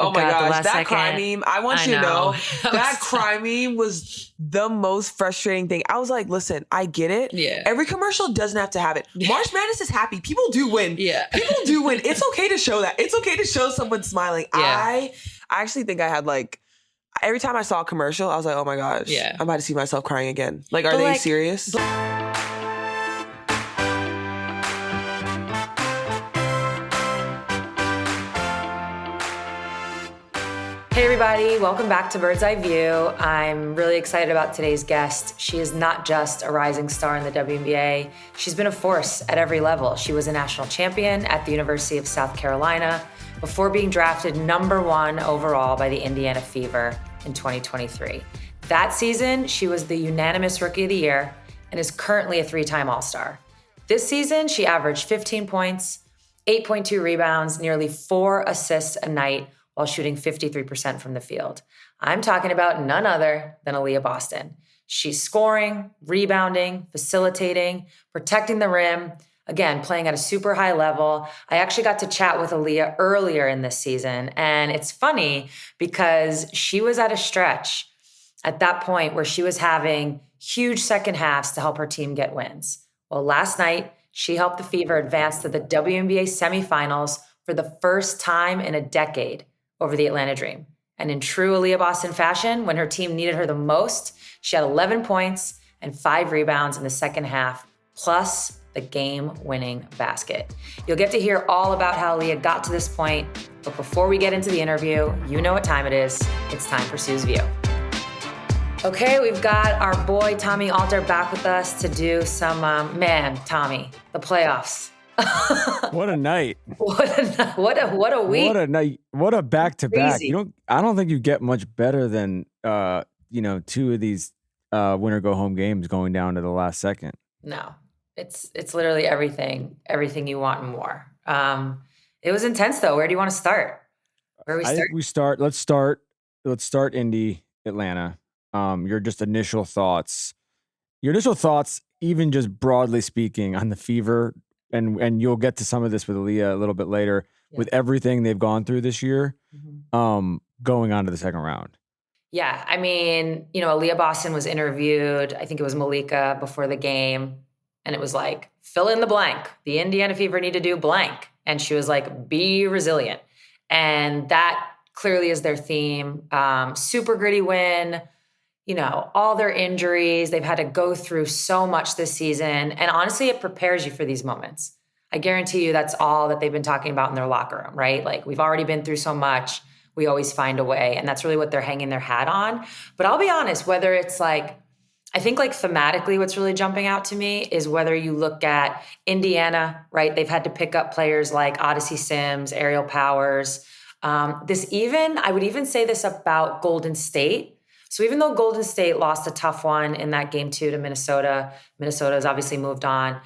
Oh my God, gosh, that cry meme, I want you to know, that cry meme was the most frustrating thing. I was like, listen, I get it. Yeah. Every commercial doesn't have to have it. March Madness is happy. People do win. Yeah. People do win. It's okay to show that. It's okay to show someone smiling. Yeah. I actually think I had like, every time I saw a commercial, I was like, oh my gosh, yeah. I'm about to see myself crying again. Like, are they serious? Hey everybody, welcome back to Bird's Eye View. I'm really excited about today's guest. She is not just a rising star in the WNBA, she's been a force at every level. She was a national champion at the University of South Carolina before being drafted #1 overall by the Indiana Fever in 2023. That season, she was the unanimous Rookie of the Year and is currently a 3-time All-Star. This season, she averaged 15 points, 8.2 rebounds, nearly 4 assists a night, while shooting 53% from the field. I'm talking about none other than Aliyah Boston. She's scoring, rebounding, facilitating, protecting the rim, again, playing at a super high level. I actually got to chat with Aliyah earlier in this season, and it's funny because she was at a stretch at that point where she was having huge second halves to help her team get wins. Well, last night, she helped the Fever advance to the WNBA semifinals for the first time in a decade over the Atlanta Dream. And in true Aliyah Boston fashion, when her team needed her the most, she had 11 points and 5 rebounds in the second half, plus the game-winning basket. You'll get to hear all about how Aliyah got to this point, but before we get into the interview, you know what time it is. It's time for Sue's View. Okay, we've got our boy Tommy Alter back with us to do some, Tommy, the playoffs. What a night. What a week. What a night. What a back-to-back. I don't think you get much better than 2 of these winner go home games going down to the last second. No. It's literally everything you want and more. It was intense though. Where do you want to start? I think let's start Indy, Atlanta. Your initial thoughts, even just broadly speaking, on the Fever. And you'll get to some of this with Aliyah a little bit later, with everything they've gone through this year, going on to the second round. Yeah, I mean, Aliyah Boston was interviewed, I think it was Malika before the game, and it was like, fill in the blank. The Indiana Fever need to do blank. And she was like, be resilient. And that clearly is their theme. Super gritty win. All their injuries, they've had to go through so much this season. And honestly, it prepares you for these moments. I guarantee you that's all that they've been talking about in their locker room, right? Like, we've already been through so much. We always find a way. And that's really what they're hanging their hat on. But I'll be honest, whether it's like, I think like thematically what's really jumping out to me is whether you look at Indiana, right? They've had to pick up players like Odyssey Sims, Aerial Powers. I would even say this about Golden State. So even though Golden State lost a tough one in that game 2 to Minnesota has obviously moved on.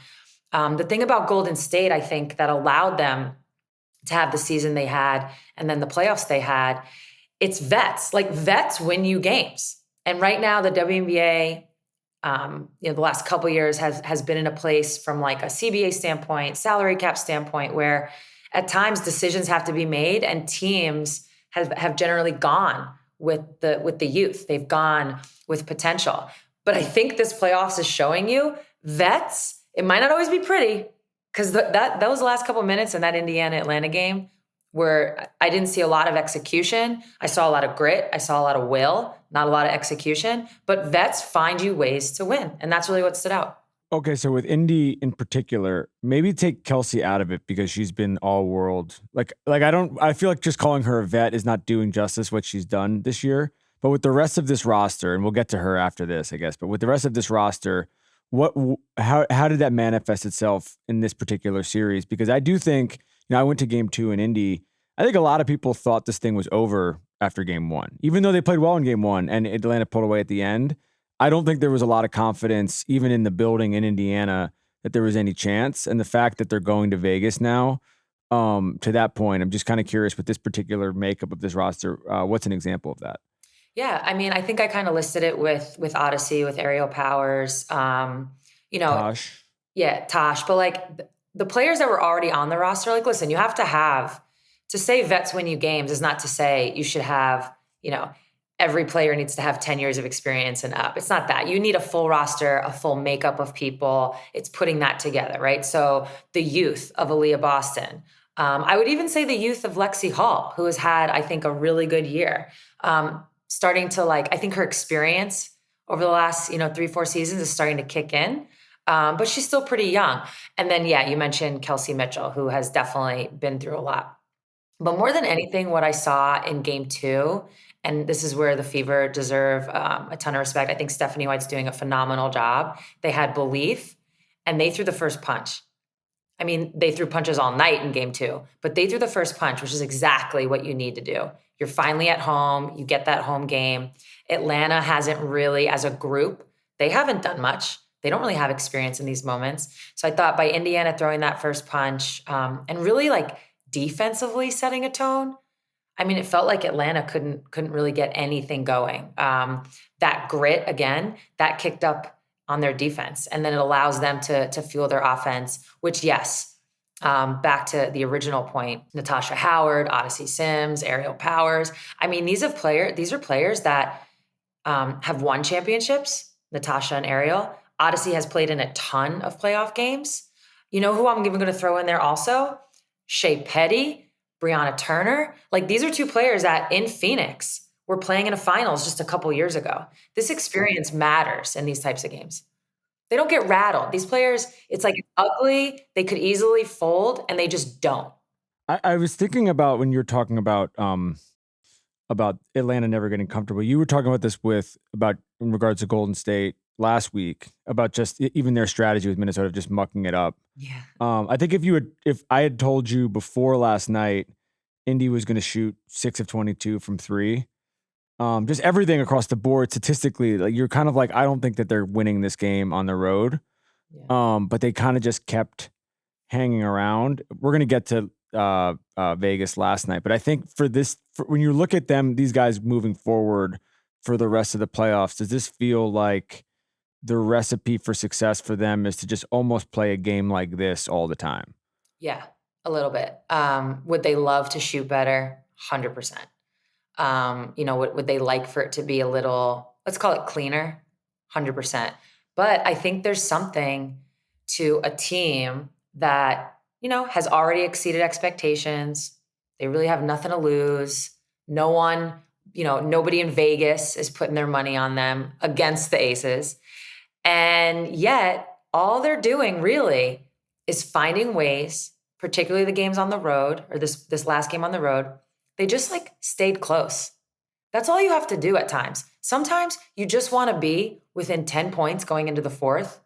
The thing about Golden State, I think, that allowed them to have the season they had and then the playoffs they had, it's vets. Like, vets win you games. And right now the WNBA, the last couple of years has been in a place from like a CBA standpoint, salary cap standpoint, where at times decisions have to be made and teams have generally gone with the youth. They've gone with potential. But I think this playoffs is showing you vets, it might not always be pretty, because those last couple of minutes in that Indiana-Atlanta game where I didn't see a lot of execution. I saw a lot of grit. I saw a lot of will, not a lot of execution. But vets find you ways to win. And that's really what stood out. Okay, so with Indy in particular, maybe take Kelsey out of it because she's been all world. I feel like just calling her a vet is not doing justice what she's done this year. But with the rest of this roster, and we'll get to her after this, I guess, but with the rest of this roster, how did that manifest itself in this particular series? Because I do think, I went to game 2 in Indy. I think a lot of people thought this thing was over after game 1, even though they played well in game 1 and Atlanta pulled away at the end. I don't think there was a lot of confidence, even in the building in Indiana, that there was any chance. And the fact that they're going to Vegas now, to that point, I'm just kind of curious with this particular makeup of this roster, what's an example of that? Yeah, I mean, I think I kind of listed it with Odyssey, with Aerial Powers, Tosh. Yeah, Tosh. But like the players that were already on the roster, like, listen, you have to have to say vets win you games is not to say you should have, every player needs to have 10 years of experience and up. It's not that. You need a full roster, a full makeup of people. It's putting that together, right? So the youth of Aliyah Boston. I would even say the youth of Lexi Hall, who has had, I think, a really good year. Starting to I think her experience over the last, 3-4 seasons is starting to kick in. But she's still pretty young. And then, you mentioned Kelsey Mitchell, who has definitely been through a lot. But more than anything, what I saw in game 2, and this is where the Fever deserve a ton of respect. I think Stephanie White's doing a phenomenal job. They had belief, and they threw the first punch. I mean, they threw punches all night in game 2, but they threw the first punch, which is exactly what you need to do. You're finally at home. You get that home game. Atlanta hasn't really, as a group, they haven't done much. They don't really have experience in these moments. So I thought by Indiana throwing that first punch and really defensively setting a tone, I mean, it felt like Atlanta couldn't really get anything going. That grit, again, that kicked up on their defense. And then it allows them to fuel their offense, which, yes, back to the original point, Natasha Howard, Odyssey Sims, Ariel Powers. I mean, these are players that have won championships, Natasha and Ariel. Odyssey has played in a ton of playoff games. You know who I'm even going to throw in there also? Shea Petty, Brianna Turner. These are 2 players that in Phoenix were playing in a finals just a couple years ago. This experience matters in these types of games. They don't get rattled. These players, it's ugly. They could easily fold, and they just don't. I was thinking about when you're talking about Atlanta never getting comfortable. You were talking about this about in regards to Golden State last week, about just even their strategy with Minnesota, just mucking it up. Yeah. I think if I had told you before last night, Indy was going to shoot 6 of 22 from 3, just everything across the board statistically, you're kind of I don't think that they're winning this game on the road. Yeah. But they kind of just kept hanging around. We're going to get to Vegas last night, but I think when you look at them, these guys moving forward for the rest of the playoffs, does this feel like the recipe for success for them is to just almost play a game like this all the time? Yeah, a little bit. Would they love to shoot better? 100%. Would they like for it to be a little, let's call it cleaner? 100%. But I think there's something to a team that, has already exceeded expectations. They really have nothing to lose. No one, nobody in Vegas is putting their money on them against the Aces. And yet all they're doing really is finding ways, particularly the games on the road, or this last game on the road, they just stayed close. That's all you have to do at times. Sometimes you just want to be within 10 points going into the 4th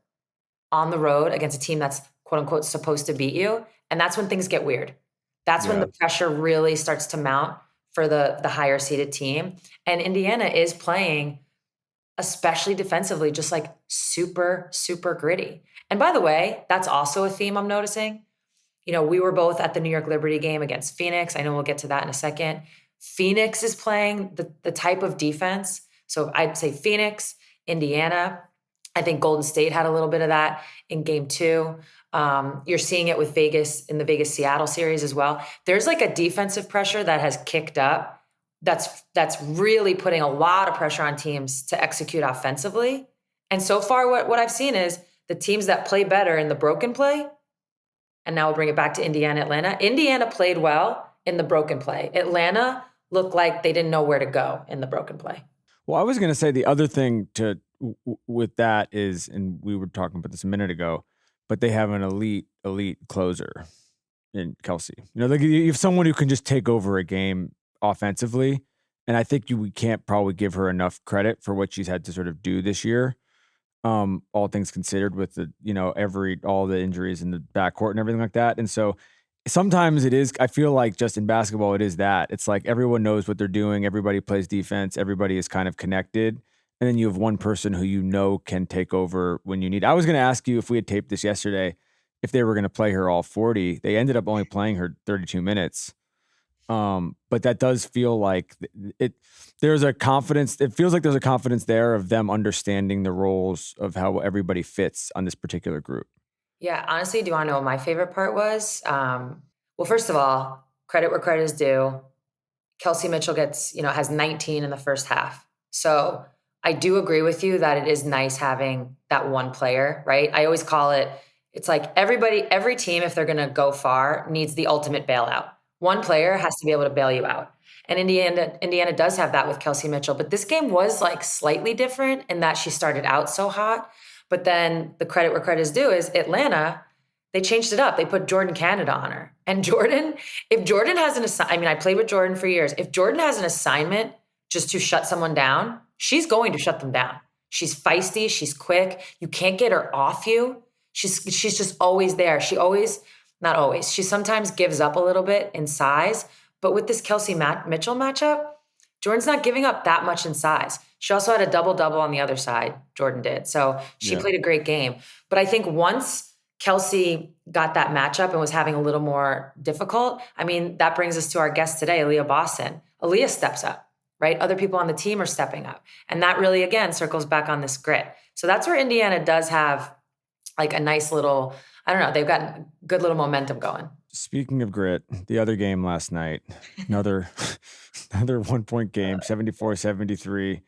on the road against a team that's quote unquote supposed to beat you. And that's when things get weird. That's when the pressure really starts to mount for the higher seeded team. And Indiana is playing, especially defensively, just super, super gritty. And by the way, that's also a theme I'm noticing. We were both at the New York Liberty game against Phoenix. I know we'll get to that in a second. Phoenix is playing the type of defense. So I'd say Phoenix, Indiana. I think Golden State had a little bit of that in game 2. You're seeing it with Vegas in the Vegas-Seattle series as well. There's a defensive pressure that has kicked up that's really putting a lot of pressure on teams to execute offensively. And so far what I've seen is the teams that play better in the broken play, and now we'll bring it back to Indiana, Atlanta. Indiana played well in the broken play. Atlanta looked like they didn't know where to go in the broken play. Well, I was going to say the other thing with that is, and we were talking about this a minute ago, but they have an elite closer in Kelsey. You have someone who can just take over a game offensively, and I think we can't probably give her enough credit for what she's had to sort of do this year. All things considered, with all the injuries in the backcourt and everything like that. And so sometimes it is, I feel like just in basketball, it is that. It's everyone knows what they're doing. Everybody plays defense. Everybody is kind of connected. And then you have one person who can take over when you need. I was going to ask you, if we had taped this yesterday, if they were going to play her all 40. They ended up only playing her 32 minutes. But that does feel like there's a confidence. It feels like there's a confidence there of them understanding the roles of how everybody fits on this particular group. Yeah, honestly, do you want to know what my favorite part was? Well, first of all, credit where credit is due. Kelsey Mitchell has 19 in the first half. So I do agree with you that it is nice having that one player, right? I always call it's like every team, if they're going to go far, needs the ultimate bailout. One player has to be able to bail you out. And Indiana does have that with Kelsey Mitchell. But this game was like slightly different in that she started out so hot. But then the credit where credit is due is Atlanta, they changed it up. They put Jordan Canada on her. And if Jordan has an assignment, I played with Jordan for years. If Jordan has an assignment just to shut someone down, she's going to shut them down. She's feisty. She's quick. You can't get her off you. She's just always there. Not always. She sometimes gives up a little bit in size. But with this Kelsey Mitchell matchup, Jordan's not giving up that much in size. She also had a double-double on the other side, Jordan did. So she played a great game. But I think once Kelsey got that matchup and was having a little more difficult, that brings us to our guest today, Aliyah Boston. Aliyah steps up, right? Other people on the team are stepping up. And that really, again, circles back on this grit. So that's where Indiana does have like a nice little, I don't know, they've got good little momentum going. Speaking of grit, the other game last night, another 1-point game, 74-73.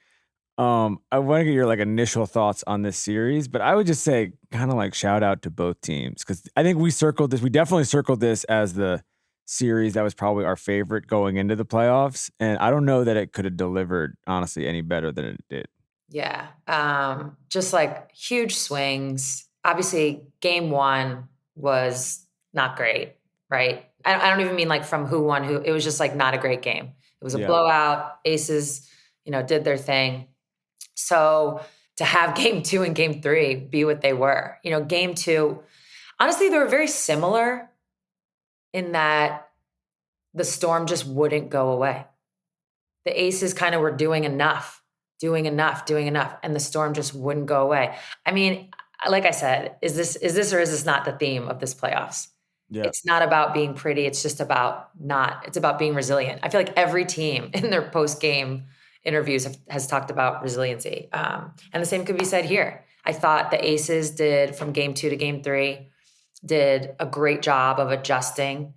I want to get your initial thoughts on this series, but I would just say kind of shout out to both teams because I think we definitely circled this as the series that was probably our favorite going into the playoffs. And I don't know that it could have delivered, honestly, any better than it did. Yeah. Just huge swings. Obviously, game one was not great, right? I don't even mean from who won who. It was just not a great game. It was a blowout. Aces, did their thing. So to have game two and game three be what they were, game two, honestly, they were very similar in that the storm just wouldn't go away. The Aces kind of were doing enough, and the storm just wouldn't go away. Like I said, is this or is this not the theme of this playoffs? Yeah. It's not about being pretty. It's just it's about being resilient. I feel like every team in their post-game interviews has talked about resiliency. And the same could be said here. I thought the Aces did, from game two to game three, did a great job of adjusting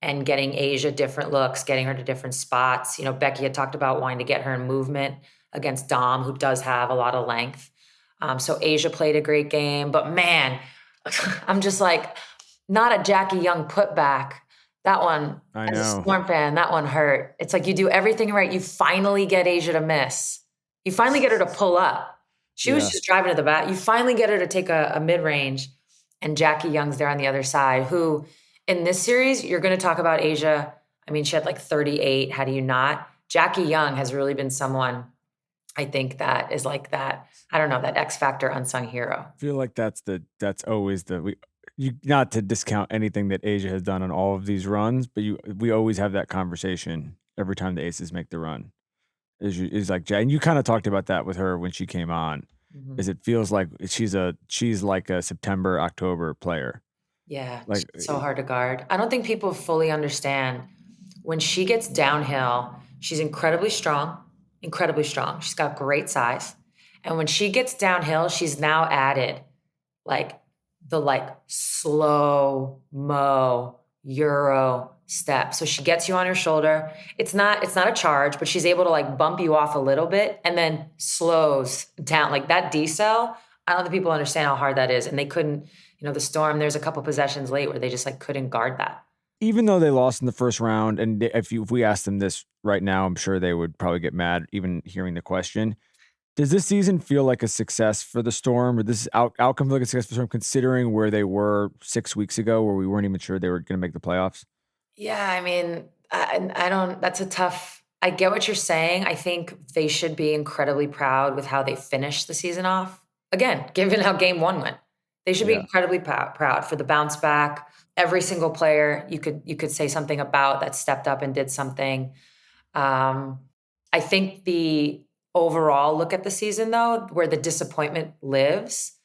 and getting Asia different looks, getting her to different spots. Becky had talked about wanting to get her in movement against Dom, who does have a lot of length. So Asia played a great game. But man, I'm just not a Jackie Young putback. That one, as a Storm fan, that one hurt. It's you do everything right. You finally get Asia to miss. You finally get her to pull up. She was just driving to the bat. You finally get her to take a mid-range, and Jackie Young's there on the other side, who in this series, you're going to talk about Asia. She had 38. How do you not? Jackie Young has really been someone, I think, that is that, I don't know, that X Factor unsung hero. I feel like that's always not to discount anything that Asia has done on all of these runs, but we always have that conversation every time the Aces make the run. Is and you kind of talked about that with her when she came on. Mm-hmm. Is it feels like she's like a September, October player. Yeah, she's so hard to guard. I don't think people fully understand when she gets downhill. She's incredibly strong. She's got great size, and when she gets downhill, she's now added the slow-mo Euro step. So she gets you on her shoulder. It's not a charge, but she's able to bump you off a little bit and then slows down. That decel, I don't think people understand how hard that is. And they couldn't, the Storm, there's a couple possessions late where they just couldn't guard that. Even though they lost in the first round, and if we asked them this right now, I'm sure they would probably get mad even hearing the question. Does this season feel like a success for the Storm, or this outcome feel like a success for the Storm, considering where they were 6 weeks ago, where we weren't even sure they were going to make the playoffs? Yeah, I don't. That's a tough. I get what you're saying. I think they should be incredibly proud with how they finished the season off. Again, given how game one went, they should be incredibly proud for the bounce back. Every single player you could say something about that stepped up and did something. I think the overall look at the season, though, where the disappointment lives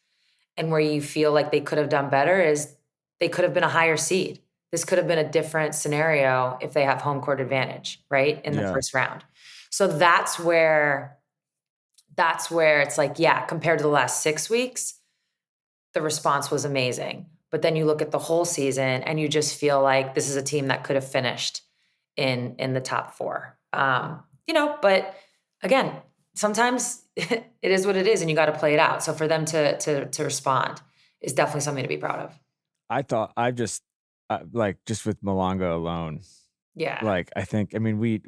and where you feel like they could have done better, is they could have been a higher seed. This could have been a different scenario if they have home court advantage, right, in the first round. So that's where it's compared to the last 6 weeks, the response was amazing. But then you look at the whole season and you just feel like this is a team that could have finished. in the top 4. But again, sometimes it is what it is and you got to play it out. So for them to respond is definitely something to be proud of. I thought just with Malanga alone, Yeah. we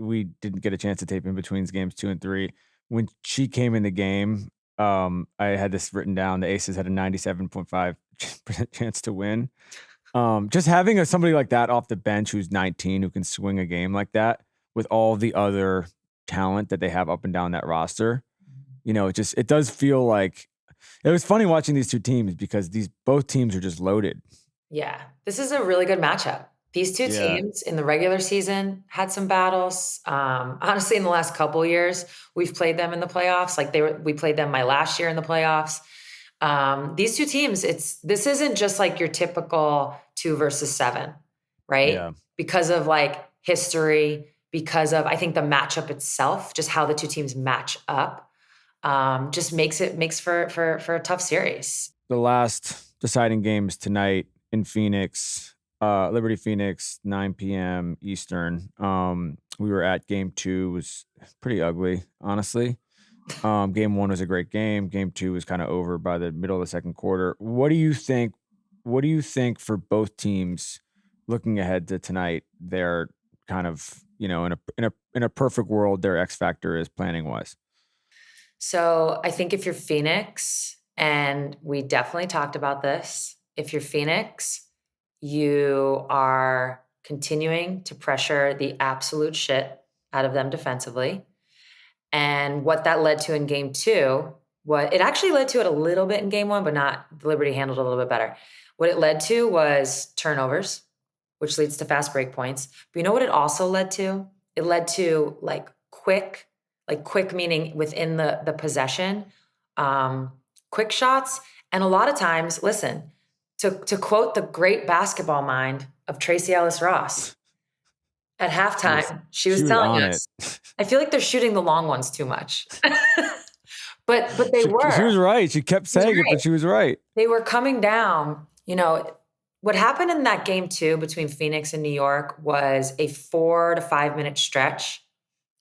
didn't get a chance to tape in between games 2 and 3. When she came in the game, I had this written down. The Aces had a 97.5% chance to win. Just having somebody like that off the bench who's 19 who can swing a game like that with all the other talent that they have up and down that roster, it does feel like it was funny watching these two teams because both teams are just loaded. Yeah, this is a really good matchup. These two teams in the regular season had some battles. Honestly, in the last couple years, we've played them in the playoffs. We played them my last year in the playoffs. These two teams, this isn't just like your typical 2 versus 7, right? Yeah. Because of history, because of I think the matchup itself, just how the two teams match up, just makes for a tough series. The last deciding game is tonight in Phoenix, Liberty Phoenix, 9 p.m. Eastern. We were at game 2, was pretty ugly, honestly. Game 1 was a great game. Game 2 was kind of over by the middle of the second quarter. What do you think? What do you think for both teams looking ahead to tonight? They're kind of, in a perfect world, their X factor is planning wise. So I think if you're Phoenix, and we definitely talked about this, if you're Phoenix, you are continuing to pressure the absolute shit out of them defensively. And what that led to in game 2, it actually led to it a little bit in game 1, but not the Liberty handled it a little bit better. What it led to was turnovers, which leads to fast break points. But you know what it also led to? It led to quick meaning within the possession, quick shots. And a lot of times, listen, to quote the great basketball mind of Tracy Ellis Ross, at halftime, she was telling us, I feel like they're shooting the long ones too much. but they were. She was right. She kept saying it, but she was right. They were coming down. What happened in that game 2 between Phoenix and New York was a 4 to 5 minute stretch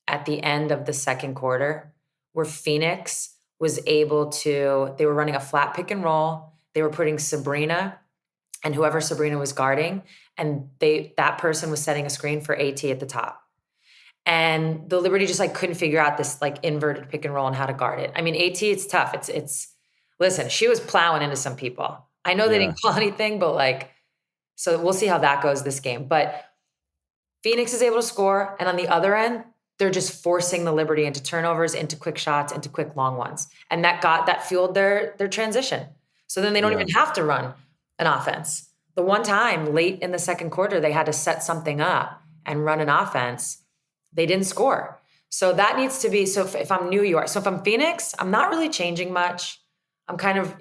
at the end of the second quarter where Phoenix was able to, they were running a flat pick and roll. They were putting Sabrina and whoever Sabrina was guarding, and that person was setting a screen for AT at the top. And the Liberty just couldn't figure out this inverted pick and roll and how to guard it. I mean, AT, it's tough. Listen, she was plowing into some people. I know they didn't call anything, but so we'll see how that goes this game. But Phoenix is able to score. And on the other end, they're just forcing the Liberty into turnovers, into quick shots, into quick long ones. And that fueled their transition. So then they don't even have to run an offense. The one time late in the second quarter, they had to set something up and run an offense. They didn't score. So that needs to be, so if I'm New York, so if I'm Phoenix, I'm not really changing much. I'm kind of,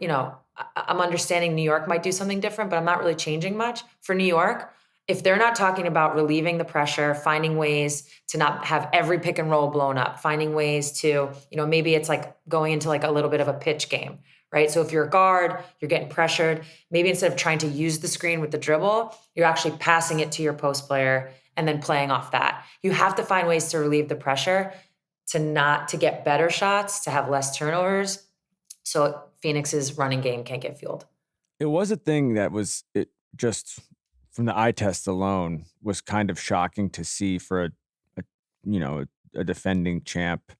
I'm understanding New York might do something different, but I'm not really changing much. For New York, if they're not talking about relieving the pressure, finding ways to not have every pick and roll blown up, finding ways to, maybe it's going into a little bit of a pitch game, right? So if you're a guard, you're getting pressured, maybe instead of trying to use the screen with the dribble, you're actually passing it to your post player and then playing off that. You have to find ways to relieve the pressure to get better shots, to have less turnovers. So Phoenix's running game can't get fueled. It was a thing that was, it just from the eye test alone was kind of shocking to see for a defending champ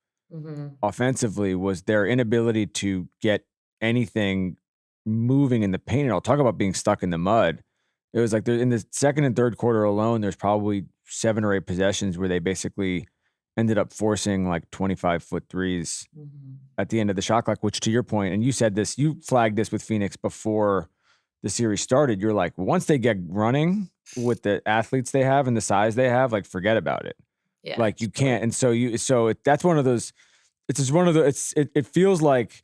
offensively, was their inability to get anything moving in the paint. And I'll talk about being stuck in the mud. It was in the second and third quarter alone, there's probably 7 or 8 possessions where they basically ended up forcing 25-foot threes at the end of the shot clock, which to your point, and you said this, you flagged this with Phoenix before the series started. You're like, once they get running with the athletes they have and the size they have, forget about it. Yeah, you can't. And so that's one of those, it's just one of the, it feels like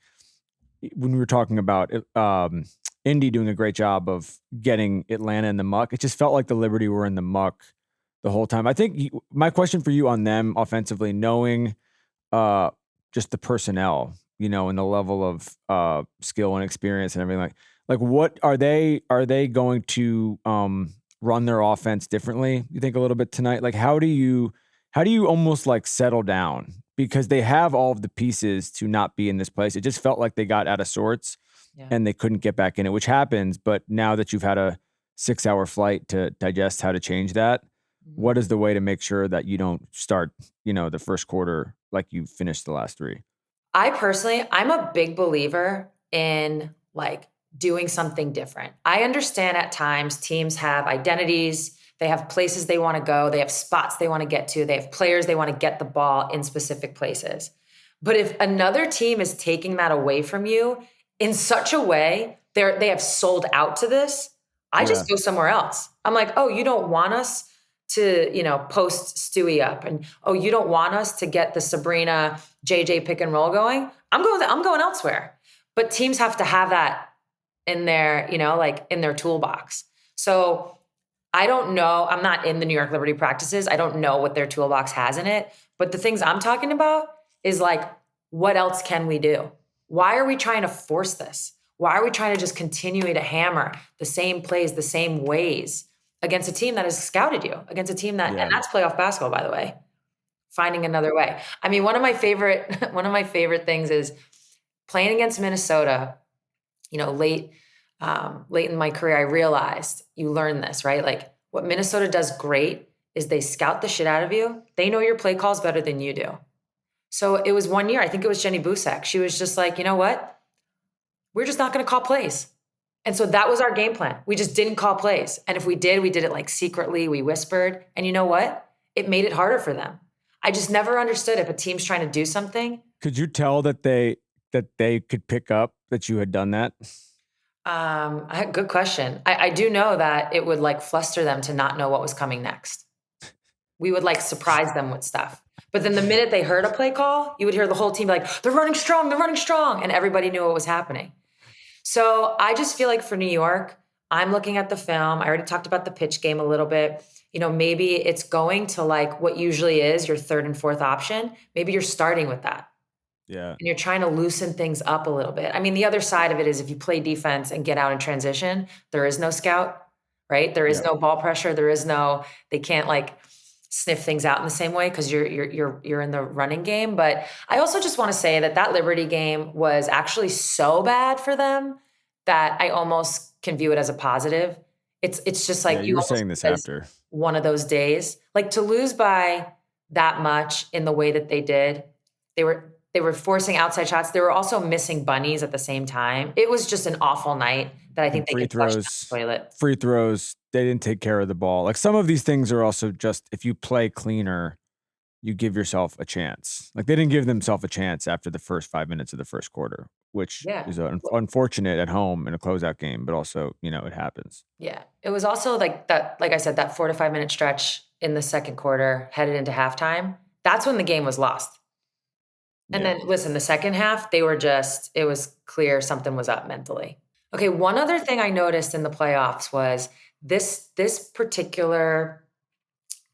when we were talking about Indy doing a great job of getting Atlanta in the muck, it just felt like the Liberty were in the muck the whole time. I think my question for you on them offensively, knowing just the personnel, and the level of skill and experience and everything, like what are they going to run their offense differently, you think, a little bit tonight? Like, how do you almost like settle down? Because they have all of the pieces to not be in this place. It just felt like they got out of sorts and they couldn't get back in it, which happens. But now that you've had a 6-hour flight to digest how to change that, what is the way to make sure that you don't start, the first quarter like you finished the last 3? I'm a big believer in like doing something different. I understand at times teams have identities, they have places they want to go, they have spots they want to get to, they have players they want to get the ball in specific places. But if another team is taking that away from you in such a way, they have sold out to this, I just go somewhere else. I'm like, oh, you don't want us to, post Stewie up, and oh, you don't want us to get the Sabrina JJ pick and roll going. I'm going elsewhere. But teams have to have that in their, like in their toolbox. So I don't know. I'm not in the New York Liberty practices. I don't know what their toolbox has in it. But the things I'm talking about is like, what else can we do? Why are we trying to force this? Why are we trying to just continue to hammer the same plays, the same ways against a team that has scouted you, against a team that, and that's playoff basketball, by the way, finding another way. I mean, one of my favorite things is playing against Minnesota, late in my career, I realized you learn this, right? Like what Minnesota does great is they scout the shit out of you. They know your play calls better than you do. So it was one year, I think it was Jenny Busek. She was just like, you know what? We're just not going to call plays. And so that was our game plan. We just didn't call plays. And if we did it like secretly, we whispered. And you know what? It made it harder for them. I just never understood if a team's trying to do something. Could you tell that they could pick up that you had done that? Good question. I do know that it would like fluster them to not know what was coming next. We would like surprise them with stuff. But then the minute they heard a play call, you would hear the whole team be like, they're running strong. And everybody knew what was happening. So I just feel like for New York, I'm looking at the film. I already talked about the pitch game a little bit. Maybe it's going to like what usually is your third and fourth option. Maybe you're starting with that. Yeah. And you're trying to loosen things up a little bit. I mean, the other side of it is if you play defense and get out in transition, there is no scout, right? There is no ball pressure. They can't like sniff things out in the same way because you're in the running game. But I also just want to say that Liberty game was actually so bad for them that I almost can view it as a positive. It's just like you were saying this after one of those days, like to lose by that much in the way that they did. They were forcing outside shots. They were also missing bunnies at the same time. It was just an awful night that I think they could flush down the toilet. Free throws, they didn't take care of the ball. Like some of these things are also just, if you play cleaner, you give yourself a chance. Like they didn't give themselves a chance after the first 5 minutes of the first quarter, which is unfortunate at home in a closeout game, but also, it happens. Yeah. It was also like that, like I said, that 4 to 5 minute stretch in the second quarter headed into halftime. That's when the game was lost. And then listen, the second half, it was clear something was up mentally. Okay. One other thing I noticed in the playoffs was this particular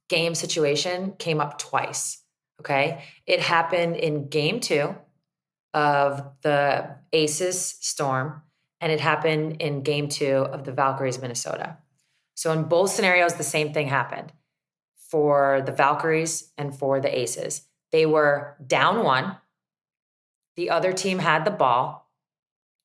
game situation came up twice. Okay. It happened in game 2 of the Aces Storm, and it happened in game 2 of the Valkyries, Minnesota. So in both scenarios, the same thing happened for the Valkyries and for the Aces. They were down 1. The other team had the ball.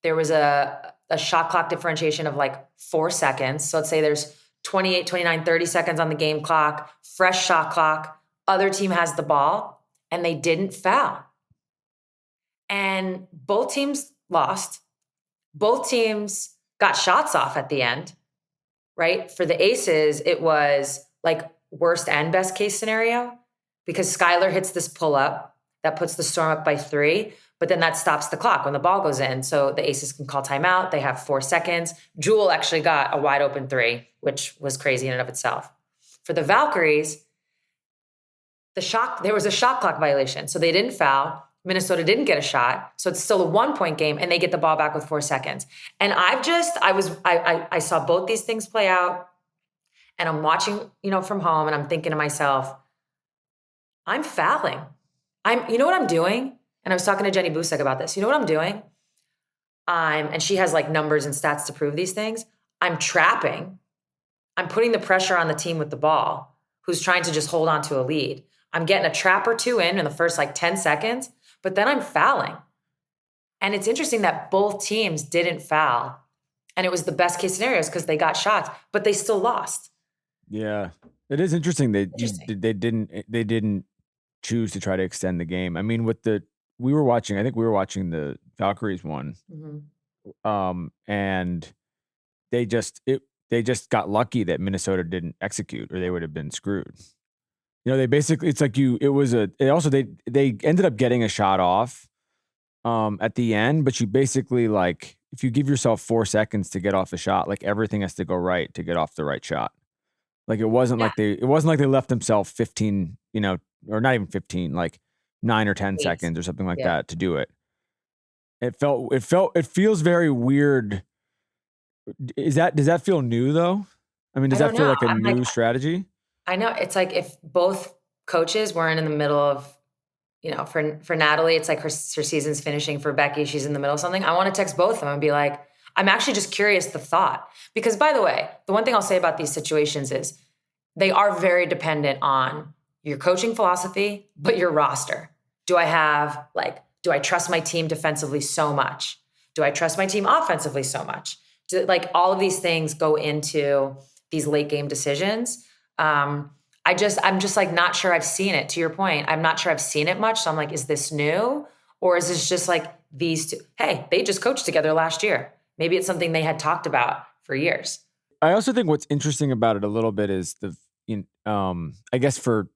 There was a shot clock differentiation of like 4 seconds. So let's say there's 28, 29, 30 seconds on the game clock, fresh shot clock. Other team has the ball, and they didn't foul. And both teams lost. Both teams got shots off at the end, right? For the Aces, it was like worst and best case scenario because Skylar hits this pull up that puts the Storm up by 3. But then that stops the clock when the ball goes in. So the Aces can call timeout. They have 4 seconds. Jewel actually got a wide open 3, which was crazy in and of itself. For the Valkyries, there was a shot clock violation. So they didn't foul. Minnesota didn't get a shot. So it's still a 1-point game, and they get the ball back with 4 seconds. And I saw both these things play out, and I'm watching, from home, and I'm thinking to myself, I'm fouling. You know what I'm doing? And I was talking to Jenny Busek about this. You know what I'm doing? And she has like numbers and stats to prove these things. I'm trapping I'm putting the pressure on the team with the ball who's trying to just hold on to a lead. I'm getting a trap or two in the first like 10 seconds, but then I'm fouling. And it's interesting that both teams didn't foul. And it was the best case scenarios because they got shots, but they still lost. Yeah. It is interesting. They didn't choose to try to extend the game. I mean, I think we were watching the Valkyries one. And they just got lucky that Minnesota didn't execute, or they would have been screwed. They basically, it's like they ended up getting a shot off at the end, but you basically, like, if you give yourself 4 seconds to get off a shot, like, everything has to go right to get off the right shot. Like, it wasn't like they left themselves 15, or not even 15, like 9 or 10 seconds or something like that to do it. It feels very weird. Does that feel new though? I mean, does that feel like a new strategy? I know. It's like if both coaches weren't in the middle of, for Natalie, it's like her season's finishing. For Becky, she's in the middle of something. I want to text both of them and be like, I'm actually just curious the thought. Because by the way, the one thing I'll say about these situations is they are very dependent on your coaching philosophy, but your roster. Do I trust my team defensively so much? Do I trust my team offensively so much? All of these things go into these late game decisions. I'm just like not sure I've seen it. To your point, I'm not sure I've seen it much. So I'm like, is this new? Or is this just like these two? Hey, they just coached together last year. Maybe it's something they had talked about for years. I also think what's interesting about it a little bit is I guess for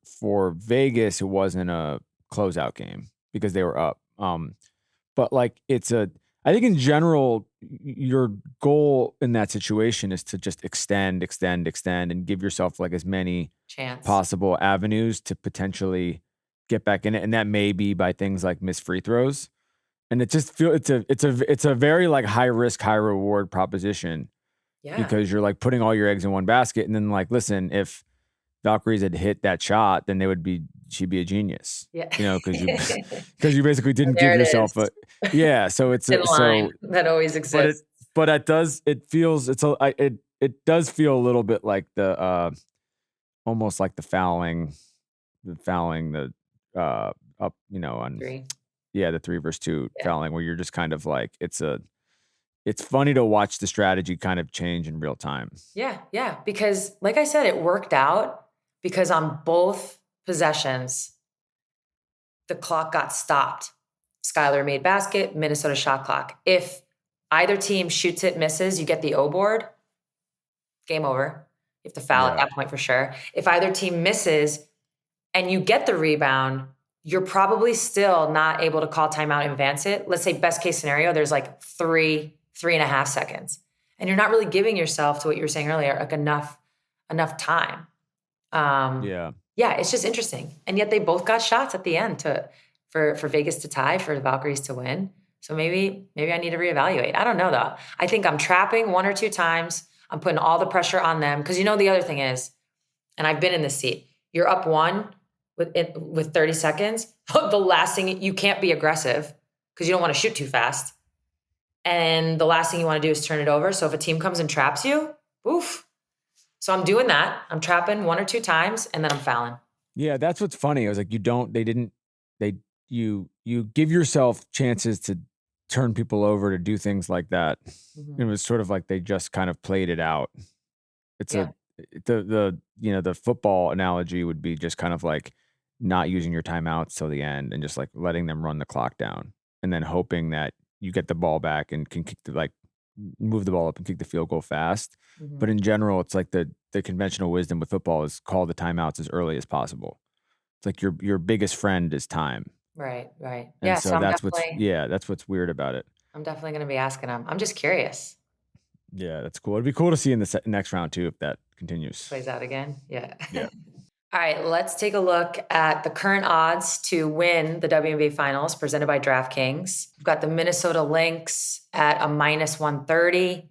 Vegas, it wasn't a closeout game because they were up. But like I think in general, your goal in that situation is to just extend, and give yourself like as many possible avenues to potentially get back in it. And that may be by things like missed free throws. And it just it's a very like high risk, high reward proposition. Yeah. Because you're like putting all your eggs in one basket. And then like, listen, if Valkyries had hit that shot, then she'd be a genius. Yeah. Because you basically didn't give yourself so it's line that always exists. But it does feel a little bit like the almost like the fouling up, on 3. Yeah, the 3 versus 2 fouling, where you're just kind of like, it's funny to watch the strategy kind of change in real time. Yeah, yeah. Because like I said, it worked out because on both possessions, the clock got stopped. Skylar made basket, Minnesota shot clock. If either team shoots it, misses, you get the O board, game over. You have to foul at that point for sure. If either team misses and you get the rebound, you're probably still not able to call timeout and advance it. Let's say best case scenario, there's like 3.5 seconds. And you're not really giving yourself, to what you were saying earlier, like enough time. Yeah, it's just interesting. And yet they both got shots at the end for Vegas to tie, for the Valkyries to win. So maybe I need to reevaluate. I don't know though. I think I'm trapping 1 or 2 times. I'm putting all the pressure on them. Because the other thing is, and I've been in this seat, you're up 1 with 30 seconds. The last thing, you can't be aggressive because you don't want to shoot too fast. And the last thing you want to do is turn it over. So if a team comes and traps you, oof. So I'm doing that. I'm trapping 1 or 2 times and then I'm fouling. Yeah, that's what's funny. I was like, you give yourself chances to turn people over, to do things like that. Mm-hmm. It was sort of like they just kind of played it out. It's the football analogy would be just kind of like not using your timeouts till the end and just like letting them run the clock down, and then hoping that you get the ball back and can move the ball up and kick the field goal fast. Mm-hmm. But in general, it's like the conventional wisdom with football is call the timeouts as early as possible. It's like your biggest friend is time. Right. And so that's what's weird about it. I'm definitely going to be asking them. I'm just curious. Yeah, that's cool. It'd be cool to see in the next round too, if that continues. Plays out again. Yeah. Yeah. All right, let's take a look at the current odds to win the WNBA finals presented by DraftKings. We've got the Minnesota Lynx at a -130.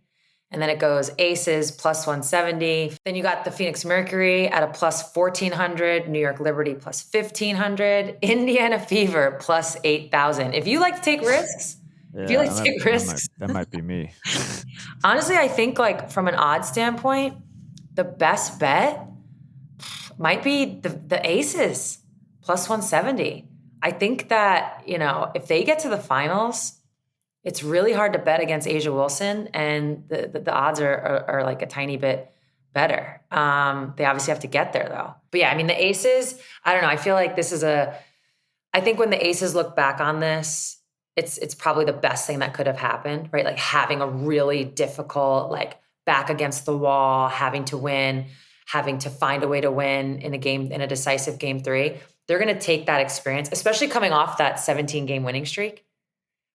And then it goes Aces +170. Then you got the Phoenix Mercury at a +1,400, New York Liberty +1,500, Indiana Fever +8,000. If you like to take risks, that might be me. Honestly, I think like from an odds standpoint, The best bet might be the Aces, plus 170. I think that, if they get to the finals, it's really hard to bet against A'ja Wilson, and the odds are like a tiny bit better. They obviously have to get there though. But yeah, I mean, the Aces, I don't know. I feel like I think when the Aces look back on this, it's probably the best thing that could have happened, right? Like having a really difficult, like back against the wall, having to win, having to find a way to win in a decisive game 3. They're going to take that experience, especially coming off that 17-game winning streak,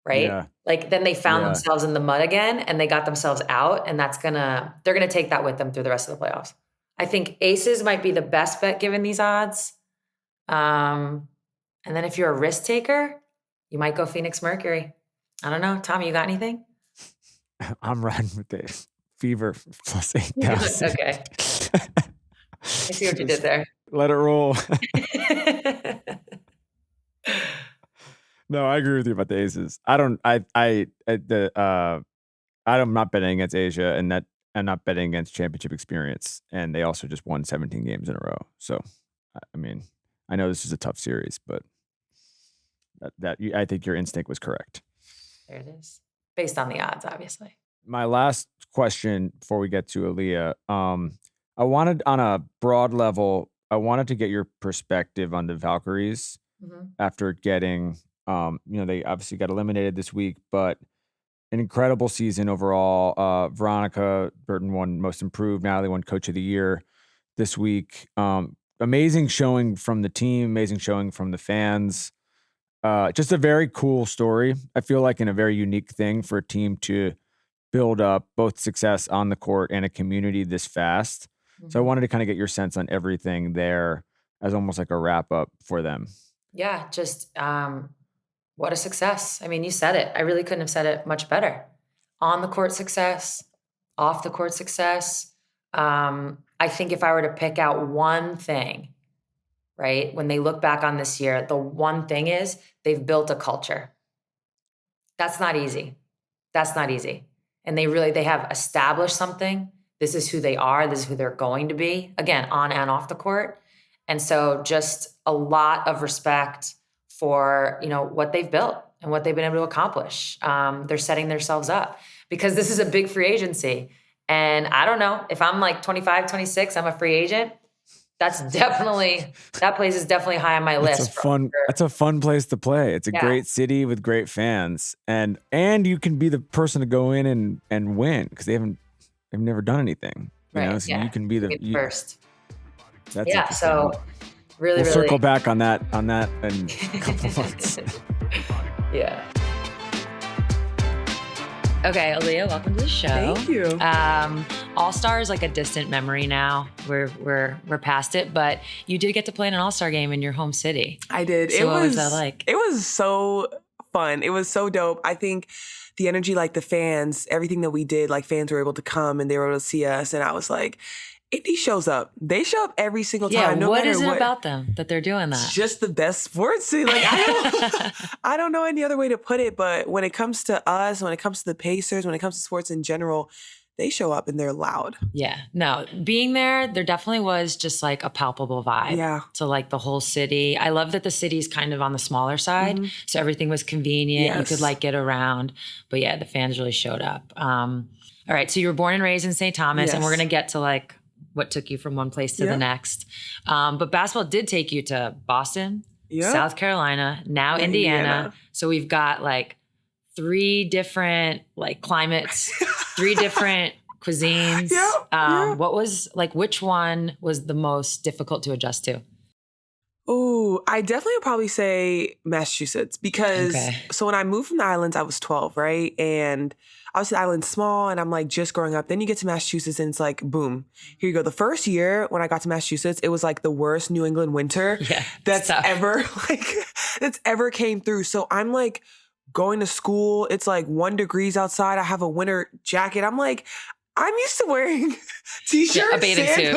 right? Yeah. Like then they found themselves in the mud again and they got themselves out, and they're going to take that with them through the rest of the playoffs. I think Aces might be the best bet given these odds. And then if you're a risk taker, you might go Phoenix Mercury. I don't know. Tommy, you got anything? I'm riding with the Fever plus 8,000. Okay. I see what you did there. Let it roll. No, I agree with you about the Aces. I'm not betting against A'ja, and that I'm not betting against championship experience. And they also just won 17 games in a row. So, I mean, I know this is a tough series, but I think your instinct was correct. There it is. Based on the odds, obviously. My last question before we get to Aliyah, I wanted, on a broad level, I wanted to get your perspective on the Valkyries after getting, they obviously got eliminated this week, but an incredible season overall. Veronica Burton won Most Improved. Natalie won Coach of the Year this week. Amazing showing from the team, amazing showing from the fans. Just a very cool story. I feel like, in a very unique thing for a team to build up both success on the court and a community this fast. So I wanted to kind of get your sense on everything there as almost like a wrap up for them. Yeah, just what a success. I mean, you said it. I really couldn't have said it much better. On the court success, off the court success. I think if I were to pick out one thing, right, when they look back on this year, the one thing is they've built a culture. That's not easy. And they have established something. This is who they are. This is who they're going to be, again, on and off the court. And so just a lot of respect for, what they've built and what they've been able to accomplish. They're setting themselves up because this is a big free agency. And I don't know, if I'm like 25, 26, I'm a free agent. That place is definitely high on my list. That's a fun place to play. It's a great city with great fans. And you can be the person to go in and win because they've never done anything. So you can be the first. That's so we'll circle back on that in a couple months. Yeah. Okay, Aliyah, welcome to the show. Thank you. All-Star is like a distant memory now. We're past it, but you did get to play in an All-Star game in your home city. I did. So what was that like? It was so fun. It was so dope. I think the energy, like the fans, everything that we did, like fans were able to come and they were able to see us. And I was like, Indy shows up. They show up every single time. Yeah, what is it about them that they're doing that? It's just the best sports scene. Like, I don't know any other way to put it, but when it comes to us, when it comes to the Pacers, when it comes to sports in general, they show up and they're loud. Yeah. No, being there definitely was just like a palpable vibe to like the whole city. I love that the city's kind of on the smaller side. So everything was convenient. Yes. You could like get around. But yeah, the fans really showed up. All right. So you were born and raised in St. Thomas, and we're going to get to like what took you from one place to the next. But basketball did take you to Boston, South Carolina, now Indiana. So we've got like 3 different like climates, 3 different cuisines. What was like, which one was the most difficult to adjust to? Oh, I definitely would probably say Massachusetts because so when I moved from the islands, I was 12, right? And obviously the island's small and I'm like just growing up. Then you get to Massachusetts and it's like, boom, here you go. The first year when I got to Massachusetts, it was like the worst New England winter that's ever came through. So I'm like going to school. It's like 1 degree outside. I have a winter jacket. I'm like, I'm used to wearing t-shirts, a bathing suit,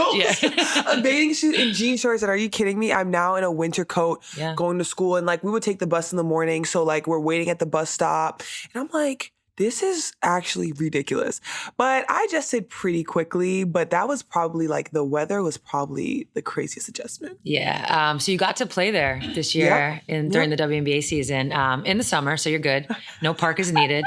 a bathing suit and jean shorts. And are you kidding me? I'm now in a winter coat going to school. And like we would take the bus in the morning. So like we're waiting at the bus stop. And I'm like, this is actually ridiculous. But I adjusted pretty quickly, but that was probably like the weather was probably the craziest adjustment. Yeah. So you got to play there this year during the WNBA season in the summer. So you're good. No park is needed.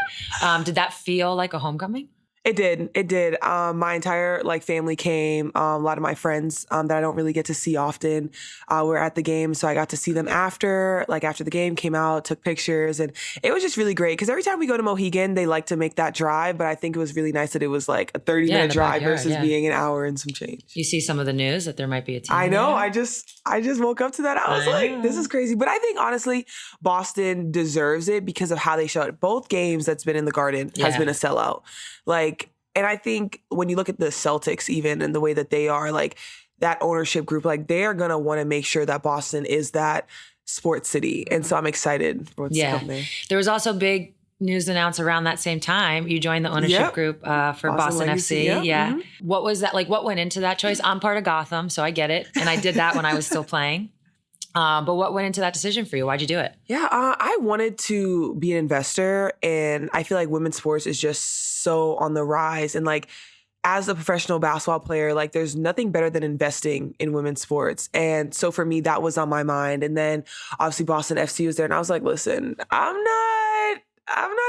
Did that feel like a homecoming? It did. My entire family came. A lot of my friends that I don't really get to see often were at the game. So I got to see them after the game, came out, took pictures. And it was just really great because every time we go to Mohegan, they like to make that drive. But I think it was really nice that it was like a 30-minute drive versus being an hour and some change. You see some of the news that there might be a team I know. there? I just woke up to that. I was like, this is crazy. But I think, honestly, Boston deserves it because of how they showed it. Both games that's been in the Garden has been a sellout. And I think when you look at the Celtics even and the way that they are, like that ownership group, like they are going to want to make sure that Boston is that sports city. And so I'm excited for what's coming there. There was also big news announced around that same time. You joined the ownership group for Boston FC. Yeah. Mm-hmm. What was that? Like what went into that choice? I'm part of Gotham, so I get it. And I did that when I was still playing. But what went into that decision for you? Why'd you do it? Yeah, I wanted to be an investor, and I feel like women's sports is just so on the rise. And like, as a professional basketball player, like there's nothing better than investing in women's sports. And so for me, that was on my mind. And then obviously Boston FC was there, and I was like, listen, I'm not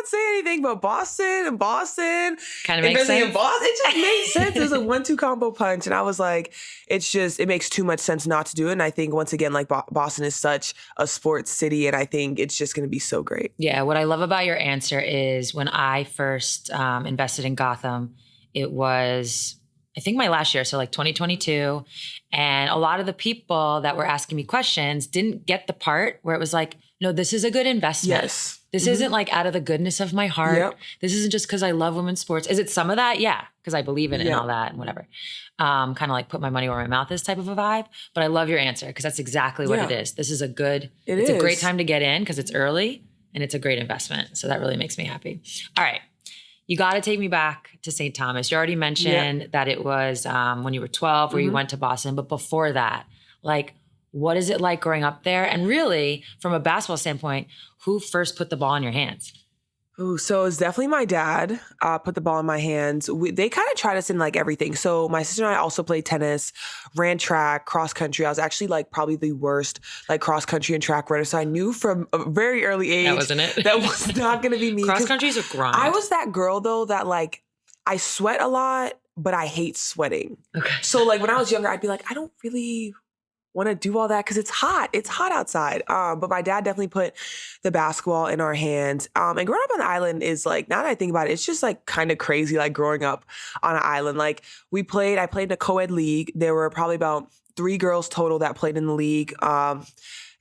saying anything but Boston kind of makes sense. In Boston, it just makes sense. It was a 1-2 combo punch. And I was like, it makes too much sense not to do it. And I think once again, like Boston is such a sports city. And I think it's just going to be so great. Yeah. What I love about your answer is when I first invested in Gotham, it was, I think my last year. So like 2022. And a lot of the people that were asking me questions didn't get the part where it was like, no, this is a good investment. Yes. This isn't like out of the goodness of my heart. Yep. This isn't just because I love women's sports. Is it some of that? Yeah, because I believe in it and all that and whatever. Kind of like put my money where my mouth is type of a vibe. But I love your answer because that's exactly what it is. This is a great time to get in because it's early and it's a great investment. So that really makes me happy. All right. You got to take me back to St. Thomas. You already mentioned that it was when you were 12 where you went to Boston. But before that, like, what is it like growing up there? And really, from a basketball standpoint, who first put the ball in your hands? Ooh, so it's definitely my dad put the ball in my hands. They kind of tried us in like everything. So my sister and I also played tennis, ran track, cross country. I was actually like probably the worst like cross country and track runner. So I knew from a very early age that wasn't it. That was not going to be me. Cross country's a grind. I was that girl though that like I sweat a lot, but I hate sweating. Okay. So like when I was younger, I'd be like, I don't really want to do all that because it's hot. It's hot outside. But my dad definitely put the basketball in our hands. And growing up on the island is like, now that I think about it, it's just like kind of crazy, like growing up on an island. Like I played in a co-ed league. There were probably about 3 girls total that played in the league,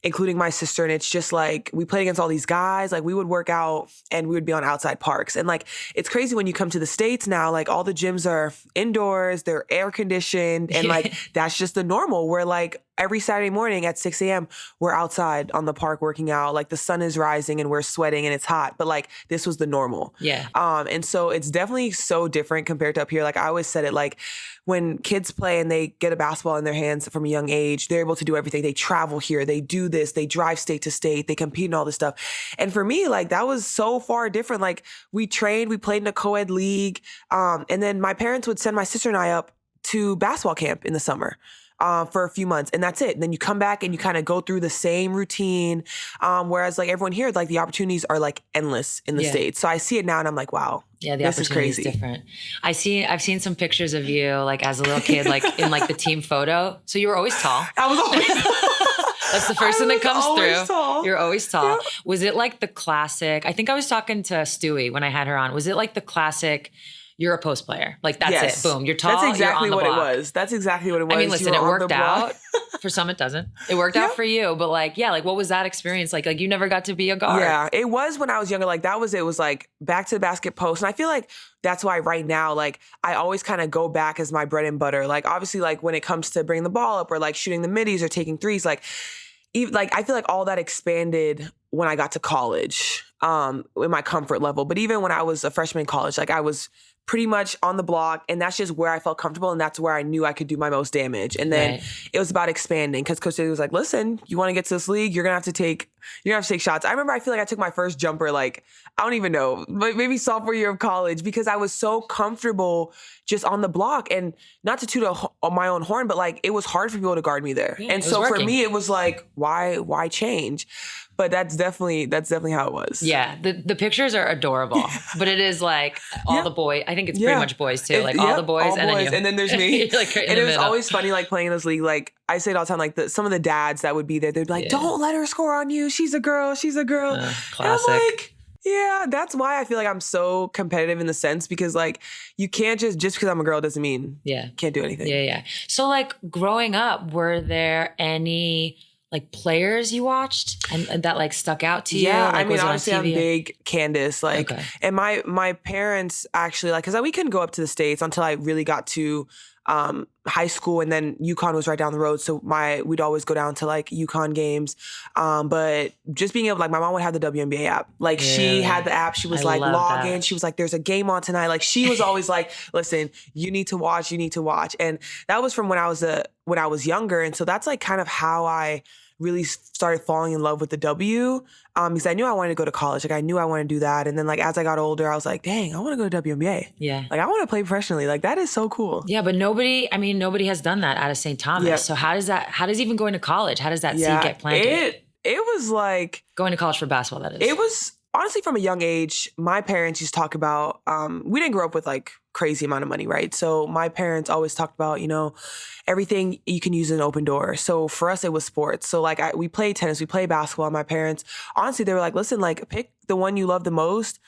including my sister. And it's just like, we played against all these guys. Like we would work out and we would be on outside parks. And like, it's crazy when you come to the States now, like all the gyms are indoors, they're air conditioned. And like, that's just the normal. Where like every Saturday morning at 6 a.m., we're outside on the park working out. Like the sun is rising and we're sweating and it's hot. But like, this was the normal. Yeah. And so it's definitely so different compared to up here. Like I always said it, like when kids play and they get a basketball in their hands from a young age, they're able to do everything. They travel here, they do this, they drive state to state, they compete in all this stuff. And for me, like that was so far different. Like we trained, we played in a co-ed league. And then my parents would send my sister and I up to basketball camp in the summer. For a few months, and that's it. And then you come back and you kind of go through the same routine. Whereas like everyone here, like the opportunities are like endless in the States. So I see it now and I'm like, wow, this is crazy. Different. I've seen some pictures of you like as a little kid, like in like the team photo. So you were always tall. I was always tall. That's the first thing that comes through. Tall. You're always tall. Yeah. Was it like the classic? I think I was talking to Stewie when I had her on. Was it like the classic? You're a post player. Like, that's it. Boom. You're tall. That's exactly you're on the block. It was. That's exactly what it was. I mean, listen, it worked out. For some, it doesn't. It worked out for you. But like, like, what was that experience like? Like, you never got to be a guard. Yeah, it was when I was younger. Like, that was it. It was like back to the basket post. And I feel like that's why right now, like, I always kind of go back as my bread and butter. Like, obviously, like, when it comes to bringing the ball up or like shooting the middies or taking threes, like, I feel like all that expanded when I got to college in my comfort level. But even when I was a freshman in college, like, I was pretty much on the block, and that's just where I felt comfortable, and that's where I knew I could do my most damage. And then it was about expanding, because Coach Staley was like, listen, you want to get to this league, you're gonna have to take shots. I remember I feel like I took my first jumper, like, I don't even know, maybe sophomore year of college, because I was so comfortable just on the block. And not to toot my own horn, but like, it was hard for people to guard me there. And so for me, it was like, why change? But that's definitely how it was. Yeah, the pictures are adorable, but it is like all the boys. I think it's pretty much boys too. Like all the boys, all and boys, and then there's me. Like right and it was always funny, like playing in this league. Like I say it all the time. Like some of the dads that would be there, they'd be like, "Don't let her score on you. She's a girl. She's a girl." Classic. And I'm like, yeah, that's why I feel like I'm so competitive in the sense, because like you can't just because I'm a girl doesn't mean can't do anything. Yeah. So like growing up, were there any like players you watched and that like stuck out to you? Yeah, like, I mean, honestly, I'm big Candace. Like, and my parents actually, like, because we couldn't go up to the States until I really got to high school, and then UConn was right down the road. So we'd always go down to like UConn games. But just being able, like, my mom would have the WNBA app. Like she had the app. She was like, log in. She was like, there's a game on tonight. Like she was always like, listen, you need to watch. And that was from when I was younger. And so that's like kind of how I really started falling in love with the W, because I knew I wanted to go to college. Like I knew I wanted to do that. And then like as I got older, I was like, dang, I want to go to WNBA. Yeah. Like I want to play professionally. Like that is so cool. Yeah, but nobody has done that out of St. Thomas. Yep. So how does even going to college, how does that seed get planted? It was like going to college for basketball, that is. It was honestly from a young age. My parents used to talk about, we didn't grow up with like crazy amount of money, right? So my parents always talked about, everything you can use an open door. So for us, it was sports. So like we played tennis, we played basketball. My parents, honestly, they were like, listen, like pick the one you love the most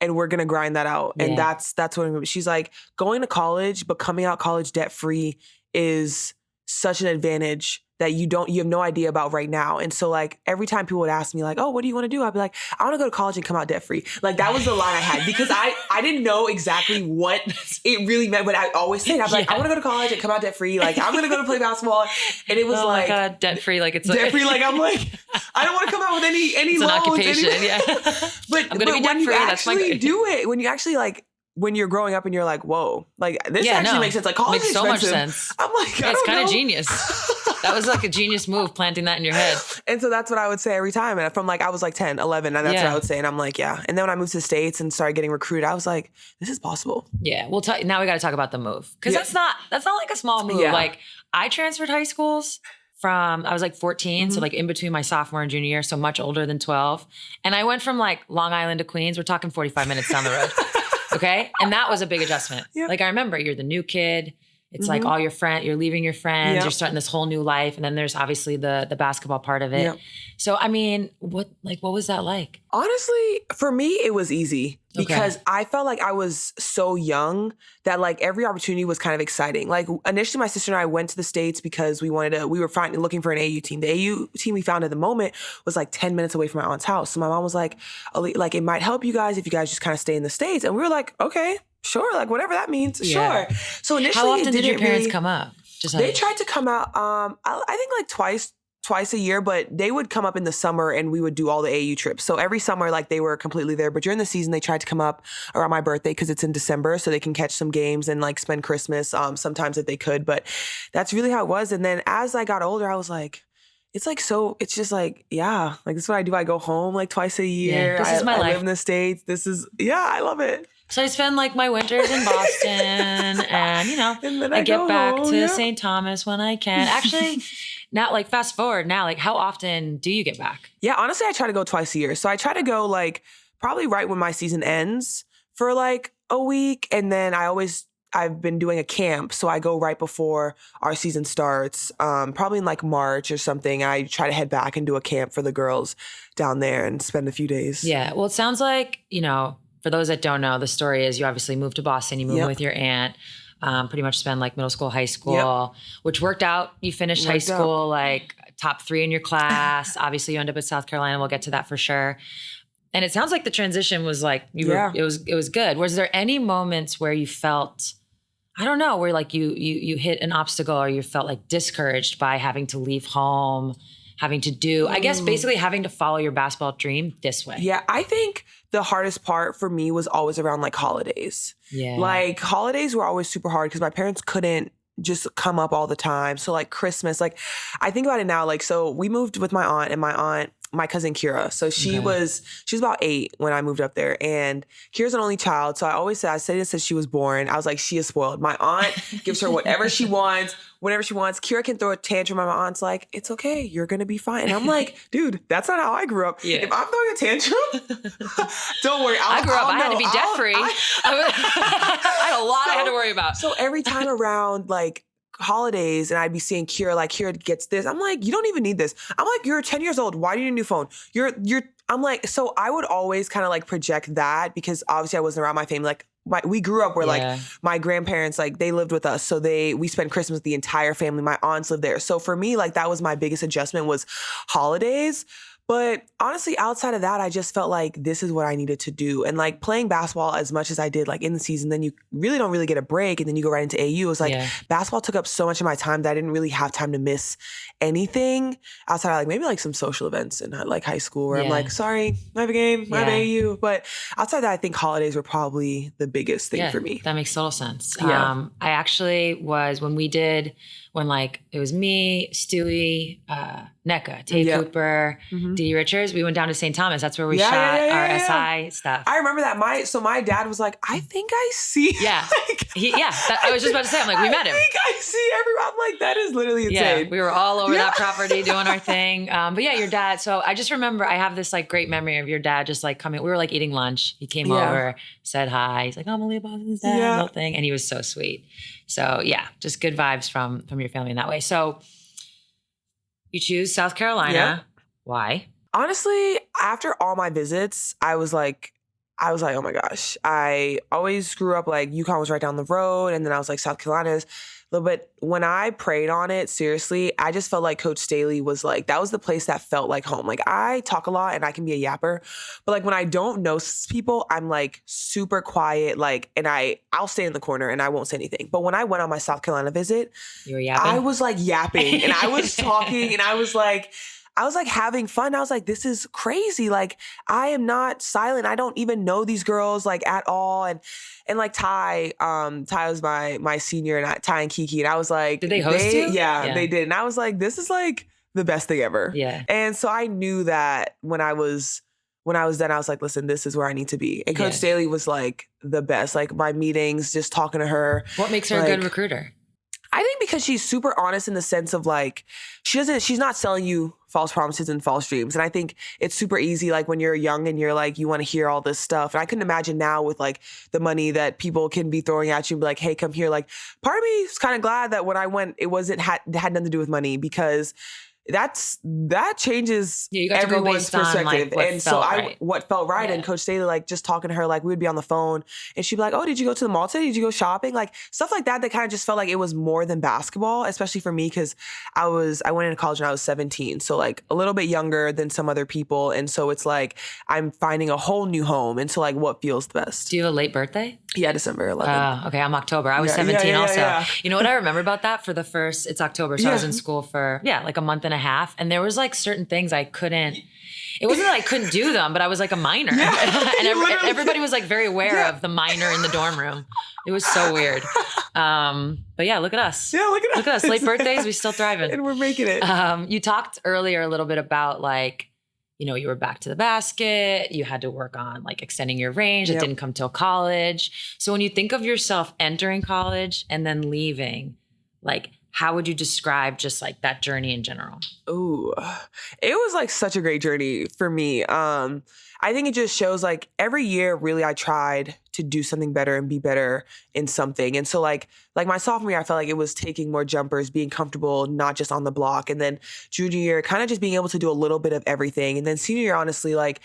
and we're going to grind that out. Yeah. And that's what she's like, going to college, but coming out college debt free is such an advantage that you have no idea about right now. And so like every time people would ask me like, oh, what do you want to do? I'd be like, I want to go to college and come out debt free. Like that was the line I had, because I didn't know exactly what it really meant, but I always said, I'm like, I want to go to college and come out debt free. Like I'm going to go to play basketball. And it was like, my God, debt free. Like it's debt free. Like I'm like, I don't want to come out with any it's loans. An occupation, yeah. But when you actually do it, when you actually like, when you're growing up and you're like, whoa, like this actually makes sense. Like college makes is so expensive. Much sense. I'm like, it's kind of genius. That was like a genius move, planting that in your head. And so that's what I would say every time. And from like, I was like 10, 11, and that's what I would say. And I'm like, yeah. And then when I moved to the States and started getting recruited, I was like, this is possible. Yeah. Well, now we got to talk about the move. Because that's not like a small move. Yeah. Like I transferred high schools I was like 14. So like in between my sophomore and junior year. So much older than 12. And I went from like Long Island to Queens. We're talking 45 minutes down the road. Okay. And that was a big adjustment. Yep. Like I remember you're the new kid. It's like all your you're leaving your friends, you're starting this whole new life. And then there's obviously the basketball part of it. Yep. So, I mean, what was that like? Honestly, for me, it was easy because I felt like I was so young that like every opportunity was kind of exciting. Like initially my sister and I went to the States because we were looking for an AU team. The AU team we found at the moment was like 10 minutes away from my aunt's house. So my mom was like, it might help you guys if you guys just kind of stay in the States. And we were like, okay. Sure, like whatever that means. Yeah. Sure. So initially, how often did your parents come up? They tried to come out. I think like twice a year, but they would come up in the summer and we would do all the AU trips. So every summer, like they were completely there. But during the season, they tried to come up around my birthday because it's in December, so they can catch some games and like spend Christmas. Sometimes if they could, but that's really how it was. And then as I got older, I was like, it's like, so it's just like, yeah, like this is what I do. I go home like twice a year. Yeah, this is my life. I live in the States. I love it. So I spend like my winters in Boston and then I get back to St. Thomas when I can. Actually, now like fast forward now, like how often do you get back? Yeah, honestly, I try to go twice a year. So I try to go like probably right when my season ends for like a week. And then I've been doing a camp. So I go right before our season starts, probably in like March or something. I try to head back and do a camp for the girls down there and spend a few days. Yeah. Well, it sounds like, for those that don't know, the story is you obviously moved to Boston. You moved with your aunt, pretty much spend like middle school, high school, which worked out. You finished high school like top 3 in your class. Obviously, you ended up at South Carolina. We'll get to that for sure. And it sounds like the transition was like it was good. Was there any moments where you felt, I don't know, where like you hit an obstacle or you felt like discouraged by having to leave home having to do, I guess basically having to follow your basketball dream this way. Yeah, I think the hardest part for me was always around like holidays. Yeah. Like holidays were always super hard because my parents couldn't just come up all the time. So like Christmas, like I think about it now, like, so we moved with my aunt, and my cousin Kira. So she was about 8 when I moved up there, and Kira's an only child. So I said it since she was born. I was like, she is spoiled. My aunt gives her whatever she wants, whenever she wants. Kira can throw a tantrum, and my aunt's like, it's okay, you're gonna be fine. And I'm like, dude, that's not how I grew up. Yeah. If I'm throwing a tantrum, don't worry. I grew up, I had to be debt free. I had a lot I had to worry about. So every time around like holidays, and I'd be seeing Kira, like, Kira gets this. I'm like, you don't even need this. I'm like, you're 10 years old. Why do you need a new phone? I'm like, so I would always kind of like project that, because obviously I wasn't around my family. Like we grew up where like my grandparents, like they lived with us. So we spent Christmas with the entire family. My aunts lived there. So for me, like that was my biggest adjustment, was holidays. But honestly, outside of that, I just felt like this is what I needed to do. And like playing basketball as much as I did, like in the season, then you really don't really get a break. And then you go right into AU. It was like basketball took up so much of my time that I didn't really have time to miss anything outside of like maybe like some social events in like high school where I'm like, sorry, I have a game, I have AU. But outside of that, I think holidays were probably the biggest thing for me. That makes total sense. Yeah. I actually was, when like it was me, Stewie, NECA, Tate Cooper, Dee Richards, we went down to St. Thomas. That's where we shot our SI stuff. I remember that. My dad was like, I think I see. Yeah. Like, I was just about to say, I'm like, we met him. I think I see everyone. I'm like, that is literally insane. Yeah, we were all over that property doing our thing. But yeah, your dad. So I just remember I have this like great memory of your dad just like coming. We were like eating lunch. He came over, said hi. He's like, oh, I'm Aliyah Boston's dad, whole thing. And he was so sweet. So yeah, just good vibes from your family in that way. So you choose South Carolina. Yeah. Why? Honestly, after all my visits, I was like, oh my gosh. I always grew up like UConn was right down the road. And then I was like, South Carolina's a little bit. When I prayed on it, seriously, I just felt like Coach Staley was like, that was the place that felt like home. Like I talk a lot and I can be a yapper. But like when I don't know people, I'm like super quiet. Like, and I'll stay in the corner and I won't say anything. But when I went on my South Carolina visit, you were yapping? I was like yapping and I was talking and I was like having fun. I was like, this is crazy. Like, I am not silent. I don't even know these girls like at all. And like Ty was my senior, and Ty and Kiki. And I was like, did they host you? Yeah, they did. And I was like, this is like the best thing ever. Yeah. And so I knew that when I was done, I was like, listen, this is where I need to be. And Coach Staley was like the best. Like my meetings, just talking to her. What makes her a good recruiter? I think because she's super honest in the sense of like, she's not selling you false promises and false dreams. And I think it's super easy, like when you're young and you're like, you want to hear all this stuff. And I couldn't imagine now with like the money that people can be throwing at you and be like, hey, come here. Like part of me is kind of glad that when I went, it had nothing to do with money, because that changes everyone's perspective. What felt right. And Coach Staley, like just talking to her, like we would be on the phone and she'd be like, oh, did you go to the mall today? Did you go shopping? Like stuff like that kind of just felt like it was more than basketball, especially for me, because I went into college when I was 17. So like a little bit younger than some other people. And so it's like, I'm finding a whole new home. And so like what feels the best? Do you have a late birthday? Yeah, December 11th. Okay, I'm October. I was 17 also. Yeah. You know what I remember about that? It's October. So I was in school for, like a month and a half. And there was like certain things I couldn't, it wasn't that I couldn't do them, but I was like a minor. And everybody was like very aware of the minor in the dorm room. It was so weird. But yeah, look at us. Yeah, look at us. Late birthdays, we still thriving. And we're making it. You talked earlier a little bit about like, you know, you were back to the basket. You had to work on like extending your range. It didn't come till college. So when you think of yourself entering college and then leaving, like how would you describe just like that journey in general? Ooh, it was like such a great journey for me. I think it just shows like every year really I tried to do something better and be better in something. And so like my sophomore year, I felt like it was taking more jumpers, being comfortable, not just on the block. And then junior year, kind of just being able to do a little bit of everything. And then senior year, honestly, like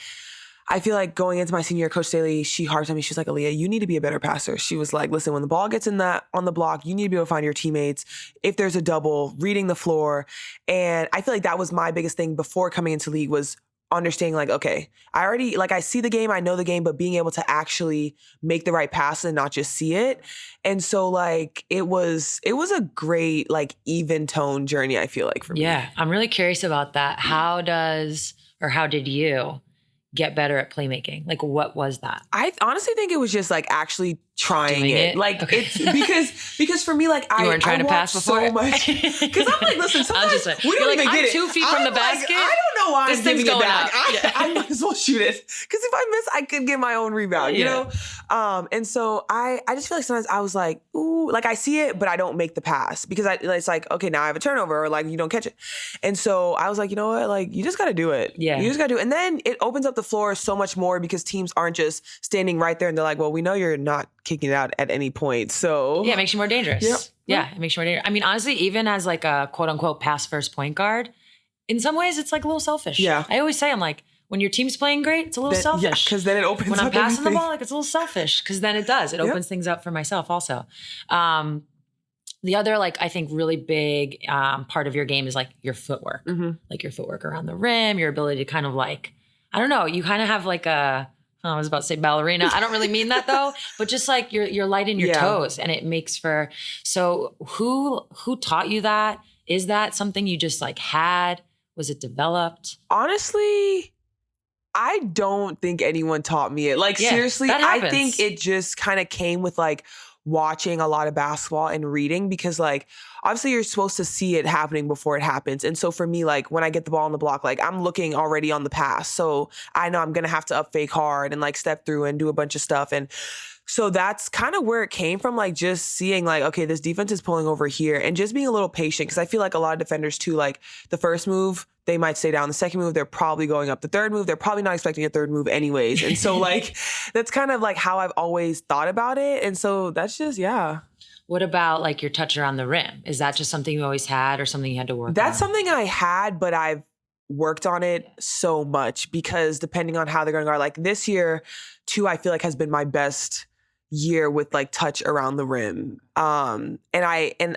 I feel like going into my senior year, Coach Staley, she harped on me. She was like, Aliyah, you need to be a better passer. She was like, listen, when the ball gets on the block, you need to be able to find your teammates. If there's a double, reading the floor. And I feel like that was my biggest thing before coming into league was understanding like, okay, I already, like I see the game, I know the game, but being able to actually make the right pass and not just see it. And so like, it was a great, like even tone journey, I feel like for me. Yeah. I'm really curious about that. How did you get better at playmaking? Like, what was that? I honestly think it was just like actually trying Doing it? Like Okay. it's because for me, like You weren't trying to pass before? so much. Because I'm like, listen, sometimes we don't like, even I'm get it. 2 feet from the basket. I don't know why This I'm thing's giving it going back. up. I might as well shoot it. Because if I miss, I could get my own rebound, you know? And so I just feel like sometimes I was like, ooh, like I see it, but I don't make the pass because it's like, okay, now I have a turnover or like you don't catch it. And so I was like, you know what? Like you just got to do it. Yeah. You just got to do it. And then it opens up the floor so much more because teams aren't just standing right there and they're like, well, we know you're not kicking it out at any point. So Yeah, it makes you more dangerous. Yep. Yeah, it makes you more dangerous. I mean, honestly, even as like a quote unquote pass first point guard, in some ways it's like a little selfish. Yeah. I always say, I'm like, when your team's playing great, it's a little selfish. Yeah, because then it opens when up I'm passing everything. the ball, like it's a little selfish because then it does. It opens things up for myself also. The other, like, I think really big part of your game is like your footwork, like your footwork around the rim, your ability to kind of like, I don't know, you kind of have like I was about to say ballerina. I don't really mean that though, but just like you're light in your toes and it makes for, so who taught you that? Is that something you just like had? Was it developed? Honestly, I don't think anyone taught me it. Like seriously, I think it just kind of came with like watching a lot of basketball and reading because like obviously you're supposed to see it happening before it happens. And so for me, like when I get the ball on the block, like I'm looking already on the pass. So I know I'm going to have to up fake hard and like step through and do a bunch of stuff. And so that's kind of where it came from, like just seeing like, okay, this defense is pulling over here and just being a little patient. Cause I feel like a lot of defenders too, like the first move, they might stay down. The second move, they're probably going up. The third move, they're probably not expecting a third move anyways. And so like, that's kind of like how I've always thought about it. And so that's just, yeah. What about like your touch around the rim? Is that just something you always had or something you had to work on? That's something I had, but I've worked on it so much because depending on how they're going to guard, like this year too, I feel like has been my best year with like touch around the rim. And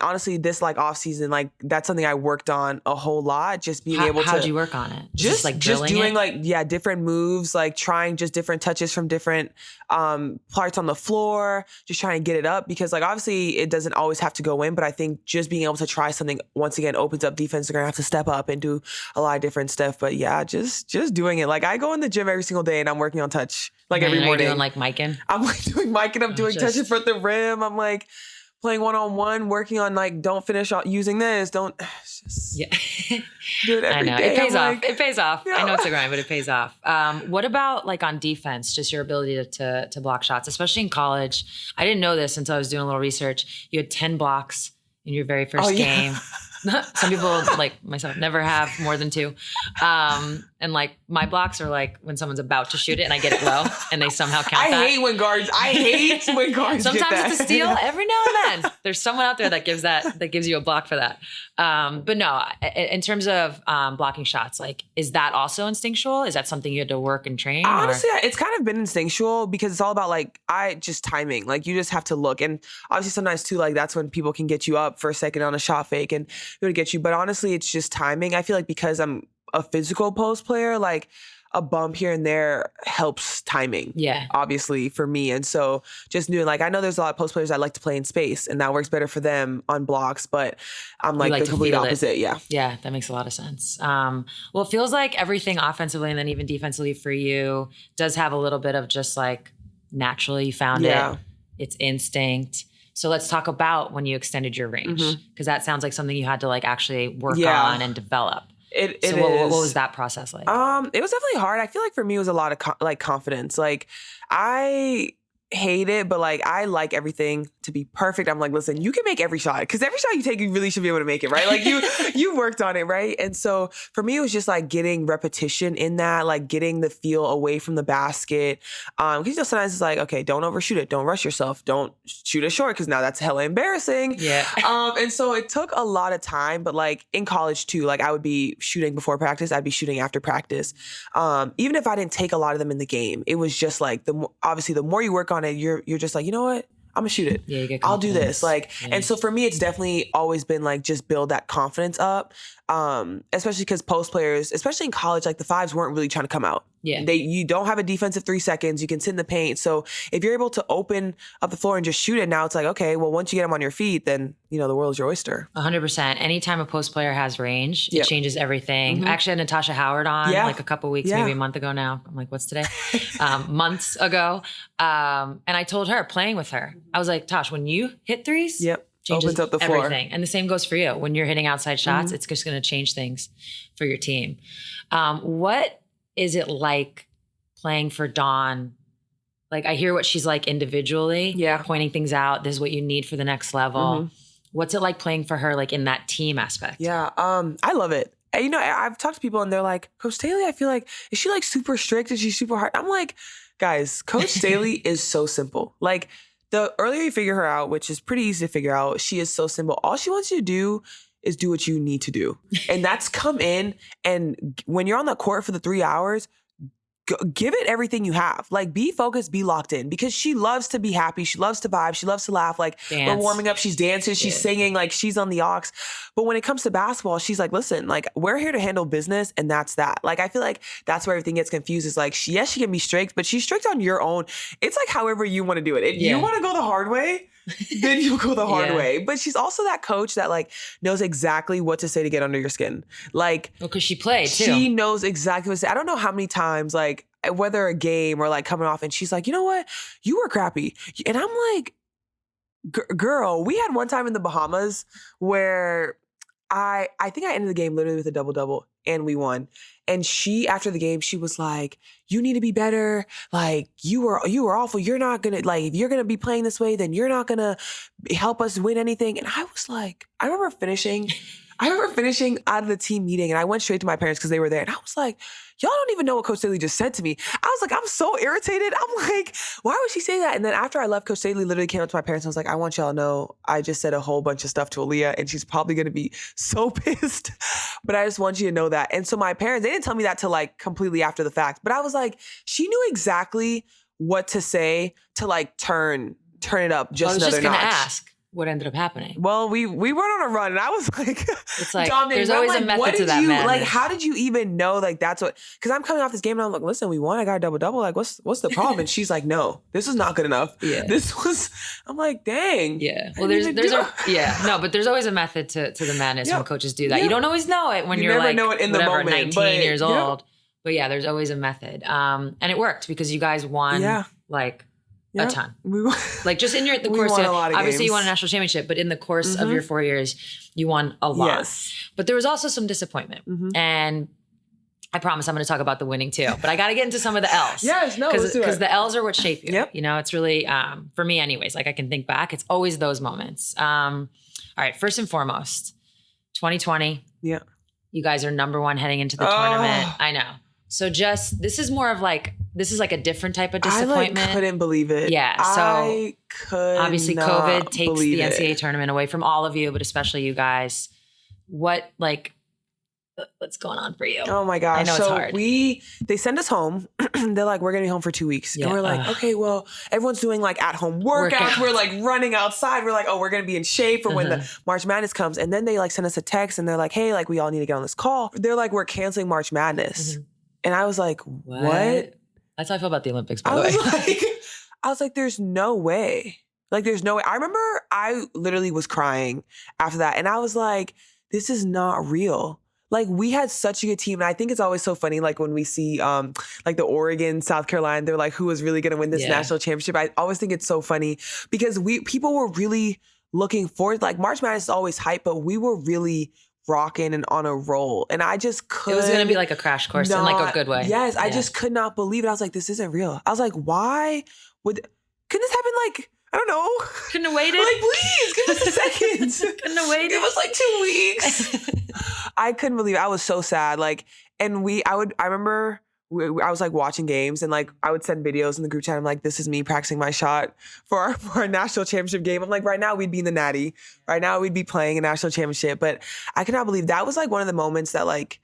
honestly, this like off season, like that's something I worked on a whole lot. Just being able to. How'd you work on it? Just doing like, different moves, like trying just different touches from different parts on the floor, just trying to get it up because like obviously it doesn't always have to go in, but I think just being able to try something once again opens up defense. They're gonna have to step up and do a lot of different stuff. But yeah, just doing it. Like I go in the gym every single day and I'm working on touch like every morning. Are you doing like miking? I'm like doing miking. I'm doing touch in front of the rim. I'm like playing one-on-one, working on like, don't finish using this. Don't just do it every day. I know. It pays off. It pays off. Yeah. I know it's a grind, but it pays off. What about like on defense, just your ability to block shots, especially in college? I didn't know this until I was doing a little research. You had 10 blocks in your very first game. Some people like myself never have more than 2. And like my blocks are like when someone's about to shoot it and I get it low and they somehow count that. I hate when guards Sometimes get that. it's a steal. Every now and then there's someone out there that gives you a block for that. But no, in terms of blocking shots, like is that also instinctual? Is that something you had to work and train? Honestly, it's kind of been instinctual because it's all about like just timing. Like you just have to look. And obviously sometimes too, like that's when people can get you up for a second on a shot fake and be able to get you. But honestly, it's just timing. I feel like because I'm a physical post player, like a bump here and there helps timing. Yeah. Obviously for me. And so just doing like, I know there's a lot of post players that like to play in space and that works better for them on blocks, but I'm like the complete opposite. Yeah. Yeah. That makes a lot of sense. Well, it feels like everything offensively and then even defensively for you does have a little bit of just like naturally you found it. It's instinct. So let's talk about when you extended your range because that sounds like something you had to like actually work on and develop. What was that process like? It was definitely hard. I feel like for me, it was a lot of confidence. Like I hate it, but like I like everything to be perfect. I'm like, listen, you can make every shot because every shot you take, you really should be able to make it, right? Like you worked on it, right? And so for me, it was just like getting repetition in that, like getting the feel away from the basket. Because sometimes it's like, okay, don't overshoot it, don't rush yourself, don't shoot it short because now that's hella embarrassing. Yeah. And so it took a lot of time, but like in college too, like I would be shooting before practice, I'd be shooting after practice. Even if I didn't take a lot of them in the game, it was just like obviously the more you work on it, you're just like, you know what? I'm gonna shoot it. Yeah, you get I'll do confidence. this. Like, and so for me, it's definitely always been like, just build that confidence up. Especially because post players, especially in college, like the fives weren't really trying to come out. Yeah. You don't have a defensive 3 seconds. You can sit in the paint. So if you're able to open up the floor and just shoot it, now it's like, okay, well, once you get them on your feet, then, you know, the world's your oyster. 100%. Anytime a post player has range, it changes everything. I actually had Natasha Howard on like a couple weeks, maybe a month ago now. I'm like, what's today? Months ago. And I told her, playing with her, I was like, Tosh, when you hit threes, changes opens up the floor. Everything. And the same goes for you. When you're hitting outside shots, it's just going to change things for your team. What is it like playing for Dawn? Like, I hear what she's like individually, pointing things out. This is what you need for the next level. What's it like playing for her, like in that team aspect? Yeah, I love it. And, you know, I've talked to people and they're like, Coach Staley, I feel like, is she like super strict? Is she super hard? I'm like, guys, Coach Staley is so simple. Like, the earlier you figure her out, which is pretty easy to figure out, she is so simple. All she wants you to do is do what you need to do. And that's come in, and when you're on the court for the 3 hours, give it everything you have. Like, be focused, be locked in, because she loves to be happy. She loves to vibe. She loves to laugh. Like, Dance. we're warming up. She's dancing. She's singing. Like, she's on the aux. But when it comes to basketball, she's like, listen, like, we're here to handle business, and that's that. Like, I feel like that's where everything gets confused. Is like, she can be strict, but she's strict on your own. It's like however you want to do it. If you want to go the hard way, then you'll go the hard way. But she's also that coach that like knows exactly what to say to get under your skin. Like, because she played too. She knows exactly what to say. I don't know how many times, like, whether a game or like coming off, and she's like, you know what? You were crappy. And I'm like, girl, we had one time in the Bahamas where I think I ended the game literally with a double-double and we won. And she, after the game, she was like, you need to be better. Like, you were awful. You're not going to, like, if you're going to be playing this way, then you're not going to help us win anything. And I was like, I remember finishing out of the team meeting, and I went straight to my parents because they were there. And I was like, y'all don't even know what Coach Staley just said to me. I was like, I'm so irritated. I'm like, why would she say that? And then after I left, Coach Staley literally came up to my parents and was like, I want y'all to know I just said a whole bunch of stuff to Aliyah, and she's probably going to be so pissed. But I just want you to know that. And so my parents, they didn't tell me that till like completely after the fact. But I was like, she knew exactly what to say to like turn it up just another notch. I was just going to ask what ended up happening. Well, we went on a run, and I was like, it's like, there's always a method to that madness. Like, how did you even know, like, that's what, because I'm coming off this game and I'm like, listen, we won, I got a double-double, like, what's the problem? And she's like, no, this is not good enough. I'm like, dang. Yeah. Well, but there's always a method to the madness when coaches do that. You don't always know it when you're like, know it in the moment, 19 years old. But yeah, there's always a method. And it worked because you guys won, a ton. Like, just in the course of, obviously you won a national championship, but in the course of your 4 years, you won a lot. Yes. But there was also some disappointment. And I promise I'm going to talk about the winning too, but I got to get into some of the L's. Yes, no, let's do it. Because the L's are what shape you. You know, it's really, for me anyways, like I can think back, it's always those moments. All right, first and foremost, 2020. Yeah. You guys are number one heading into the tournament. I know. So this is like a different type of disappointment. I couldn't believe it. Yeah. So obviously COVID takes the NCAA tournament away from all of you, but especially you guys. What's going on for you? Oh my gosh. I know it's hard. They send us home. They're like, we're going to be home for 2 weeks. And we're like, okay, well, everyone's doing like at home workouts. We're like running outside. We're like, oh, we're going to be in shape for when the March Madness comes. And then they like send us a text and they're like, hey, like we all need to get on this call. They're like, we're canceling March Madness. And I was like, what? That's how I feel about the Olympics, by the way. I was like, there's no way. Like, there's no way. I remember I literally was crying after that. And I was like, this is not real. Like, we had such a good team. And I think it's always so funny, like when we see like the Oregon, South Carolina, they're like, who is really going to win this national championship? I always think it's so funny because people were really looking forward. Like, March Madness is always hype, but we were really rocking and on a roll. And I just couldn't. It was going to be like a crash course in like a good way. Yes. I just could not believe it. I was like, this isn't real. I was like, why couldn't this happen? Like, I don't know. Couldn't have waited. Like, please give us a second. Couldn't have waited. Give us like 2 weeks. I couldn't believe it. I was so sad. Like, and I remember I was like watching games and like I would send videos in the group chat. I'm like, this is me practicing my shot for our national championship game. I'm like, right now we'd be in the Natty. Right now we'd be playing a national championship. But I could not believe that was like one of the moments that like,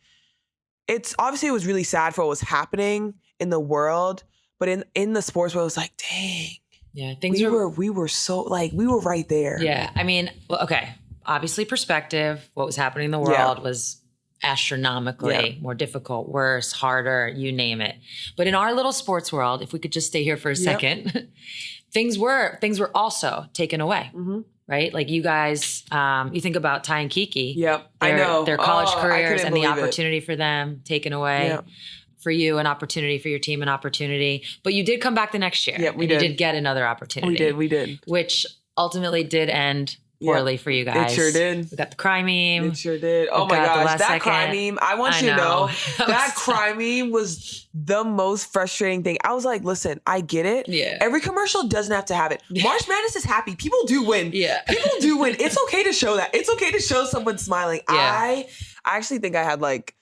it was really sad for what was happening in the world. But in the sports world, it was like, dang, Yeah, we were so like, we were right there. Yeah, I mean, okay, obviously perspective, what was happening in the world was astronomically more difficult, worse, harder, you name it. But in our little sports world, if we could just stay here for a second, things were also taken away. Right? Like you guys, you think about Ty and Kiki. I know. Their college careers and the opportunity for them taken away. For you, an opportunity, for your team, an opportunity. But you did come back the next year. We did. You did get another opportunity. We did. Which ultimately did end poorly for you guys. It sure did. We got the cry meme. It sure did. Oh my gosh, that cry meme. I want you to know that cry meme was the most frustrating thing. I was like, listen, I get it. Yeah. Every commercial doesn't have to have it. March Madness is happy. People do win. Yeah. People do win. It's okay to show that. It's okay to show someone smiling. Yeah. I actually think I had like,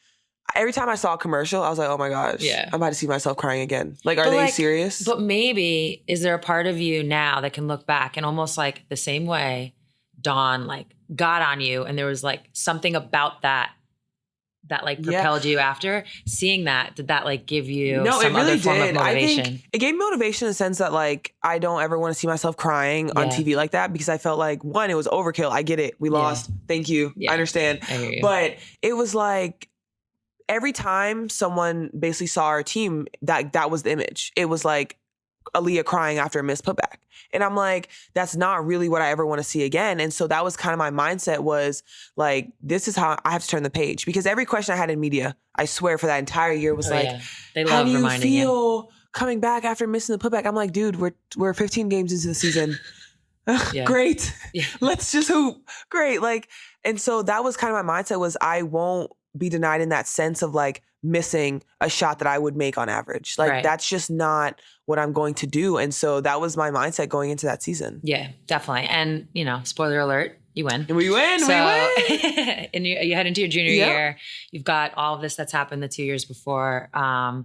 every time I saw a commercial, I was like, oh my gosh, I'm about to see myself crying again. Like, are they serious? But maybe, is there a part of you now that can look back and almost like the same way Dawn like got on you and there was like something about that like propelled you after seeing that? Did that like give you some other form of motivation? I think it gave me motivation in the sense that like, I don't ever want to see myself crying on TV like that, because I felt like, one, it was overkill. I get it. We lost. Thank you. I understand. I hear you. But it was like, every time someone basically saw our team, that was the image. It was like Aliyah crying after a missed putback. And I'm like, that's not really what I ever want to see again. And so that was kind of my mindset, was like, this is how I have to turn the page. Because every question I had in media, I swear for that entire year was they love how do you reminding feel coming back after missing the putback? I'm like, dude, we're 15 games into the season. Great. Let's just hoop. Great. Like, and so that was kind of my mindset, was I won't be denied in that sense of like missing a shot that I would make on average. Like that's just not what I'm going to do. And so that was my mindset going into that season. Yeah, definitely. And you know, spoiler alert, you win. We win. And you head into your junior year. You've got all of this that's happened the 2 years before. I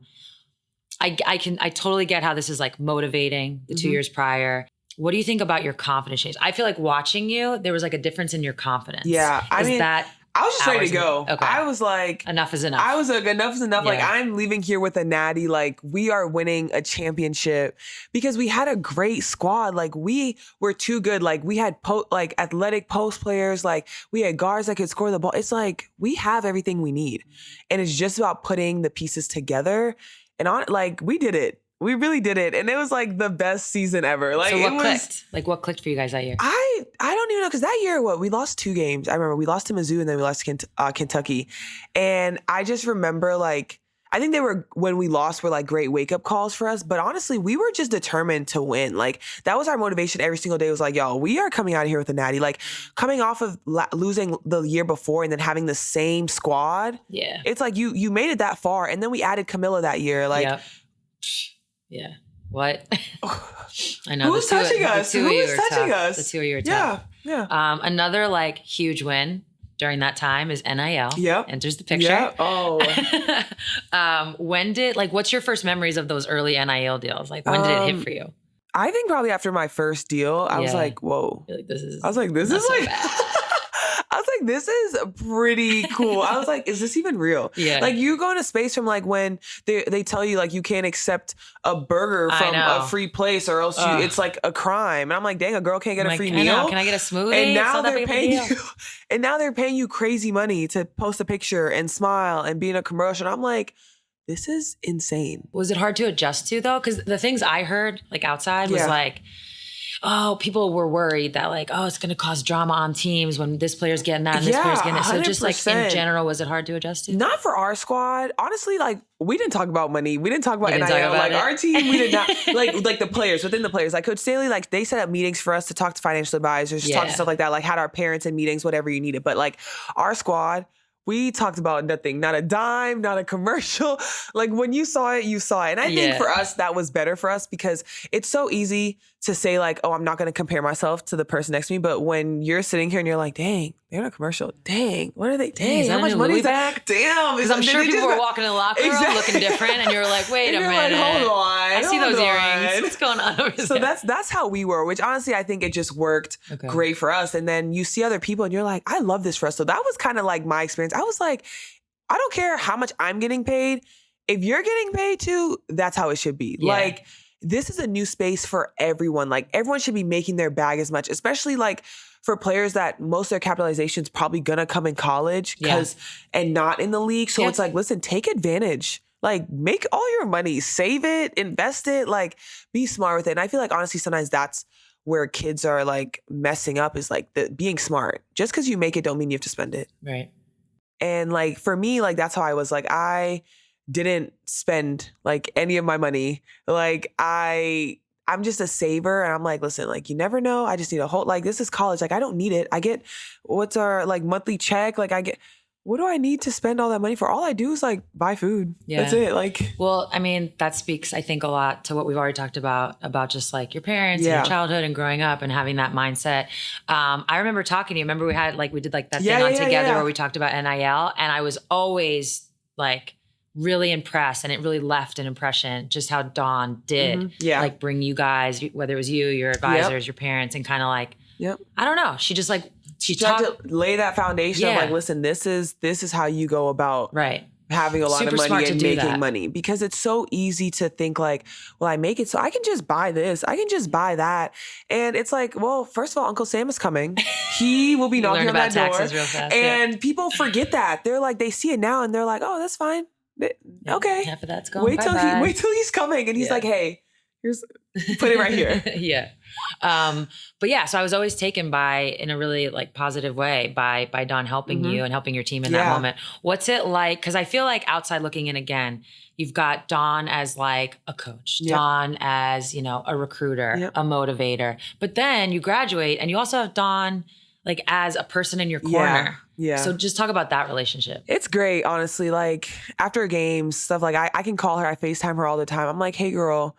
totally get how this is like motivating the 2 years prior. What do you think about your confidence change? I feel like watching you, there was like a difference in your confidence. Yeah. I mean, I was just ready to go. Okay. I was like, enough is enough. I was like, enough is enough. Yeah. Like, I'm leaving here with a natty. Like, we are winning a championship, because we had a great squad. Like, we were too good. Like, we had athletic post players. Like, we had guards that could score the ball. It's like, we have everything we need. And it's just about putting the pieces together. And we did it. We really did it. And it was like the best season ever. Like, so what clicked? Like, what clicked for you guys that year? I don't even know, because that year, we lost 2 games. I remember we lost to Mizzou and then we lost to Kentucky. And I just remember, like, I think when we lost, were like great wake up calls for us. But honestly, we were just determined to win. Like, that was our motivation every single day. It was like, yo, we are coming out of here with a natty. Like, coming off of losing the year before and then having the same squad. Yeah. It's like you made it that far. And then we added Camilla that year. Like, yeah. What? I know. Who's touching us? Who is touching us? The 2 of you are tough. Yeah. Another like huge win during that time is NIL. Yep. Enters the picture. Yeah. Oh. What's your first memories of those early NIL deals? Like, when did it hit for you? I think probably after my first deal, I was like, whoa. This is so bad. I was like, this is pretty cool. I was like, is this even real? Yeah. Like, you go into space from like when they tell you like you can't accept a burger from a free place, or else it's like a crime. And I'm like, dang, a girl can't get a free meal. Can I get a smoothie? And now they're paying you. And now they're paying you crazy money to post a picture and smile and be in a commercial. And I'm like, this is insane. Was it hard to adjust to though? Because the things I heard like outside was like, oh, people were worried that like, oh, it's going to cause drama on teams when this player's getting that and this player's getting it. So 100%. Just like in general, was it hard to adjust to? Not for our squad. Honestly, like, we didn't talk about money. We didn't talk about NIL. Like, our team, we did not. like the players, within the players. Like, Coach Staley, like, they set up meetings for us to talk to financial advisors, talk to stuff like that. Like, had our parents in meetings, whatever you needed. But like, our squad, we talked about nothing, not a dime, not a commercial. Like, when you saw it, you saw it. And I think for us, that was better for us, because it's so easy to say like, oh, I'm not going to compare myself to the person next to me. But when you're sitting here and you're like, dang, they're in a commercial. Dang, what are they? Dang, how much money is that? Damn. Because I'm sure people were walking in the locker room looking different. And you're like, wait a minute. Like, hold on. I see those earrings. What's going on over there? So that's how we were, which honestly, I think it just worked great for us. And then you see other people and you're like, I love this for us. So that was kind of like my experience. I was like, I don't care how much I'm getting paid. If you're getting paid too, that's how it should be. Yeah. Like, this is a new space for everyone. Like everyone should be making their bag as much, especially like for players that most of their capitalization is probably going to come in college and not in the league. So it's like, listen, take advantage. Like make all your money, save it, invest it, like be smart with it. And I feel like honestly, sometimes that's where kids are like messing up is like being smart. Just because you make it don't mean you have to spend it. Right. And like for me, like that's how I was. Like I didn't spend like any of my money. Like I'm just a saver, and I'm like, listen, like you never know. I just need a whole, like this is college. Like I don't need it. I get what's our like monthly check. Like what do I need to spend all that money for? All I do is like buy food. Yeah. That's it. Like, well, I mean, that speaks, I think, a lot to what we've already talked about just like your parents and your childhood and growing up and having that mindset. I remember talking to you. Remember we did like that thing on Together where we talked about NIL, and I was always like really impressed, and it really left an impression just how Dawn did like bring you guys, whether it was you, your advisors, your parents, and kind of like, I don't know. She just like, she tried to lay that foundation of like, listen, this is how you go about having a lot of money and making money, because it's so easy to think like, well, I make it so I can just buy this, I can just buy that. And it's like, well, first of all, Uncle Sam is coming. He will be knocking on that door. Real fast, and people forget that. They're like, they see it now and they're like, oh, that's fine. Okay. Half of that's gone. Wait till he's coming. And he's like, hey, put it right here. But yeah, so I was always taken in a really like positive way by Dawn helping you and helping your team in that moment. What's it like? Because I feel like outside looking in again, you've got Dawn as like a coach, Dawn as, a recruiter, a motivator, but then you graduate and you also have Dawn like as a person in your corner. Yeah. So just talk about that relationship. It's great, honestly. Like after games, stuff like I can call her, I FaceTime her all the time. I'm like, hey girl.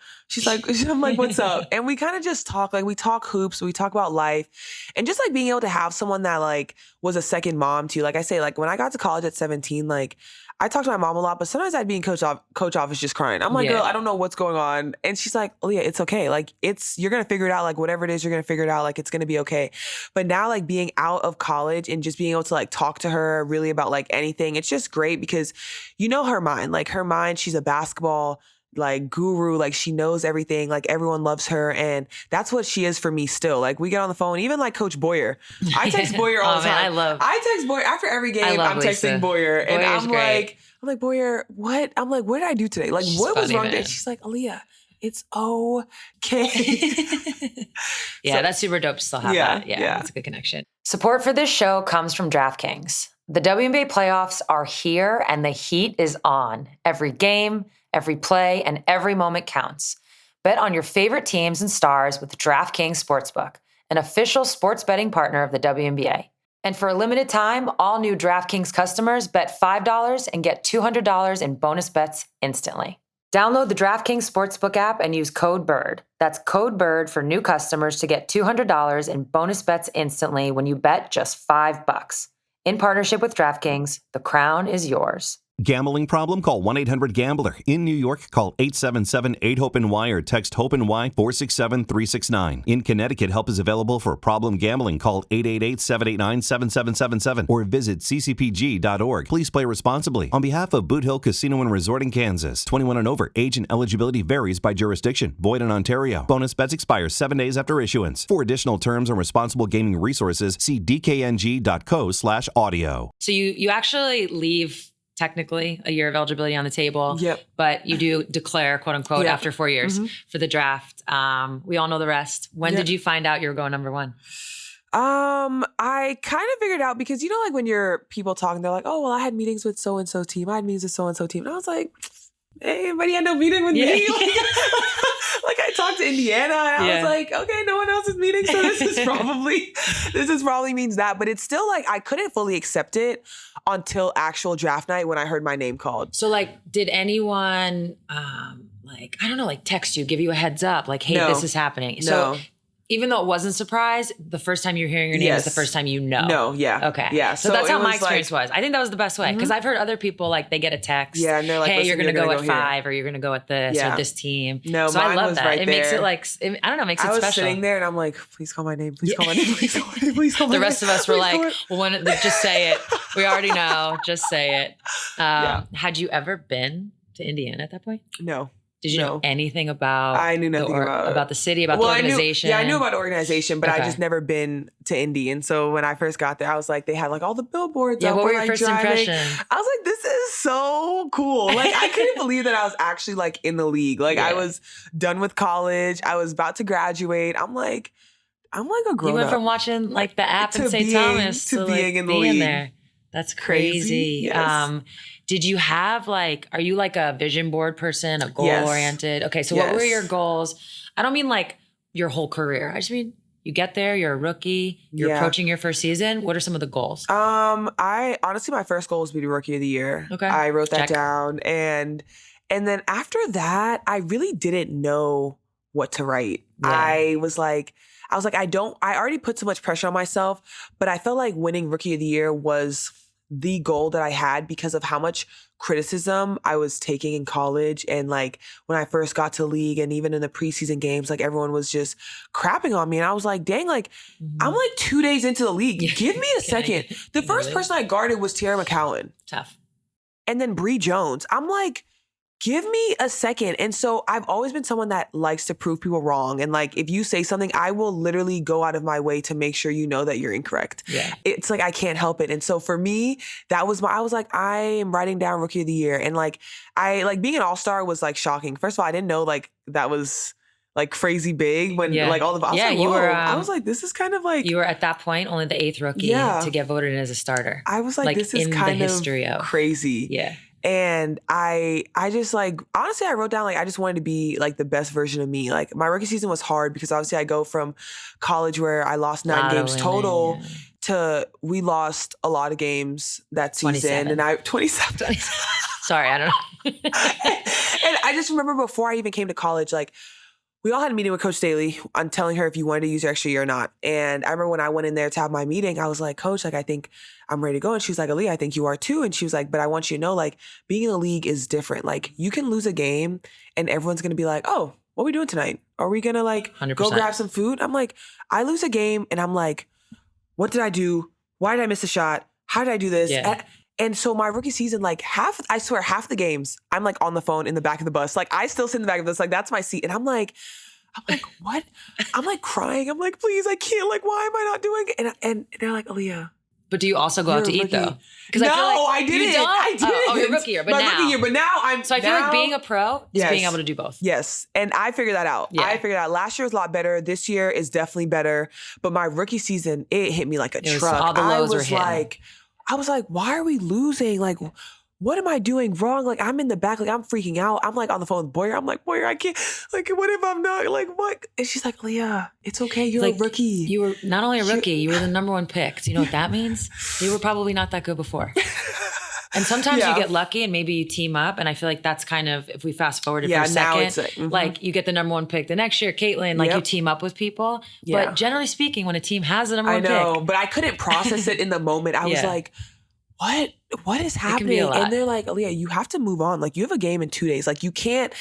I'm like, what's up? And we kind of just talk, like we talk hoops, we talk about life, and just like being able to have someone that like was a second mom to you. Like I say, like when I got to college at 17, like I talked to my mom a lot, but sometimes I'd be in coach office just crying. I'm like, girl, I don't know what's going on. And she's like, Aliyah, it's okay. Like you're going to figure it out. Like whatever it is, you're going to figure it out. Like it's going to be okay. But now like being out of college and just being able to like talk to her really about like anything, it's just great because her mind, she's a basketball like guru, like she knows everything, like everyone loves her, and that's what she is for me still. Like we get on the phone, even like Coach Boyer. I text Boyer all the time. I text Boyer after every game. I'm texting Boyer, and I'm like, Boyer, what? I'm like, what did I do today? Like, what was wrong today? She's like, Aliyah, it's okay. So, that's super dope to still have that. Yeah, that's a good connection. Support for this show comes from DraftKings. The WNBA playoffs are here, and the heat is on. Every game, every play, and every moment counts. Bet on your favorite teams and stars with DraftKings Sportsbook, an official sports betting partner of the WNBA. And for a limited time, all new DraftKings customers bet $5 and get $200 in bonus bets instantly. Download the DraftKings Sportsbook app and use code BIRD. That's code BIRD for new customers to get $200 in bonus bets instantly when you bet just $5. In partnership with DraftKings, the crown is yours. Gambling problem? Call 1-800-GAMBLER. In New York, call 877-8-HOPE-NY or text HOPE-NY 467-369. In Connecticut, help is available for problem gambling. Call 888-789-7777 or visit ccpg.org. Please play responsibly. On behalf of Boot Hill Casino and Resort in Kansas, 21 and over, age and eligibility varies by jurisdiction. Void in Ontario. Bonus bets expire 7 days after issuance. For additional terms and responsible gaming resources, see dkng.co/audio. So you actually leave technically a year of eligibility on the table. Yep. But you do declare, quote unquote, after 4 years for the draft. We all know the rest. When did you find out you were going number one? I kind of figured out because, like when you're people talking, they're like, oh, well, I had meetings with so-and-so team. I had meetings with so-and-so team. And I was like, hey, anybody had no meeting with me? Like I talked to Indiana and I was like, okay, no one else is meeting. So this probably means that. But it's still like, I couldn't fully accept it until actual draft night when I heard my name called. So like, did anyone, text you, give you a heads up? Like, hey, this is happening. So even though it wasn't a surprise, the first time you're hearing your name is the first time you know. No, yeah. Okay. Yeah. So that's how my experience was. I think that was the best way. Because I've heard other people, like, they get a text. Yeah, and they're like, hey, you're going to go at 5 or you're going to go at this or this team. No, so mine I love was that. right it there. makes it like, I don't know, it makes it special. I was sitting there and I'm like, please call my name. Please call my name. Please call my name. Please call my name. The rest of us were like, just say it. We already know. Just say it. Had you ever been to Indiana at that point? No. Did you know anything about? I knew nothing about the city, about the organization. I knew about the organization, but I just never been to Indy. And so when I first got there, I was like, they had like all the billboards. Yeah, up what were for, your like, first driving. impressions? I was like, this is so cool. Like I couldn't believe that I was actually like in the league. Like I was done with college. I was about to graduate. I'm like a grown up. You went from watching like the app in St. Thomas to being in the league. There. That's crazy. Yes. Did you have like, are you like a vision board person, a goal oriented? Okay. So what were your goals? I don't mean like your whole career. I just mean you get there, you're a rookie, you're approaching your first season. What are some of the goals? I honestly, my first goal was to be Rookie of the Year. Okay. I wrote that down. And then after that, I really didn't know what to write. Yeah. I was like, I already put so much pressure on myself, but I felt like winning Rookie of the Year was the goal that I had because of how much criticism I was taking in college. And like when I first got to the league and even in the preseason games, like everyone was just crapping on me. And I was like, dang, like I'm like 2 days into the league. Give me a second. The first person I guarded was Tierra McCowan. Tough. And then Bree Jones. I'm like, give me a second. And so I've always been someone that likes to prove people wrong. And like, if you say something, I will literally go out of my way to make sure you know that you're incorrect. Yeah. It's like, I can't help it. And so for me, I was like, I am writing down Rookie of the Year. And like, being an all-star was like shocking. First of all, I didn't know like that was like crazy big when like all the, I was like, whoa. I was like, this is kind of like. You were at that point only the 8th rookie to get voted in as a starter. I was like this is kind of crazy. Yeah. And I just like, honestly, I wrote down like, I just wanted to be like the best version of me. Like my rookie season was hard because obviously I go from college where I lost 9 games total to we lost a lot of games that season. 27. And 27. Sorry, I don't know. And I just remember before I even came to college, like we all had a meeting with Coach Staley on telling her if you wanted to use your extra year or not. And I remember when I went in there to have my meeting, I was like, Coach, like, I think I'm ready to go. And she was like, Aliyah, I think you are too. And she was like, but I want you to know, like, being in the league is different. Like, you can lose a game and everyone's going to be like, oh, what are we doing tonight? Are we going to like 100%. Go grab some food? I'm like, I lose a game and I'm like, what did I do? Why did I miss a shot? How did I do this? Yeah. And so my rookie season, like half the games, I'm like on the phone in the back of the bus. Like I still sit in the back of the bus. Like that's my seat. And I'm like, what? I'm like crying. I'm like, please, I can't. Like, why am I not doing it? And they're like, Aliyah. But do you also go out to eat though? No, I didn't. I didn't. Oh, your rookie year, but now I'm. So I feel like being a pro is being able to do both. Yes, and I figured that out. I figured out last year was a lot better. This year is definitely better. But my rookie season, it hit me like a truck. All the lows were hitting. I was like, why are we losing? Like, what am I doing wrong? Like, I'm in the back, like, I'm freaking out. I'm like on the phone with Boyer. I'm like, Boyer, I can't, like, what if I'm not, like, what? And she's like, Aliyah, it's okay. You're like, a rookie. You were not only a rookie, you were the number 1 pick. Do you know what that means? You were probably not that good before. And sometimes you get lucky and maybe you team up. And I feel like that's kind of, if we fast forward for a second, it's like you get the number 1 pick. The next year, Caitlin, like you team up with people. But generally speaking, when a team has the number 1 pick. I know, but I couldn't process it in the moment. I was like, what is happening? And they're like, Aliyah, you have to move on. Like you have a game in 2 days. Like you can't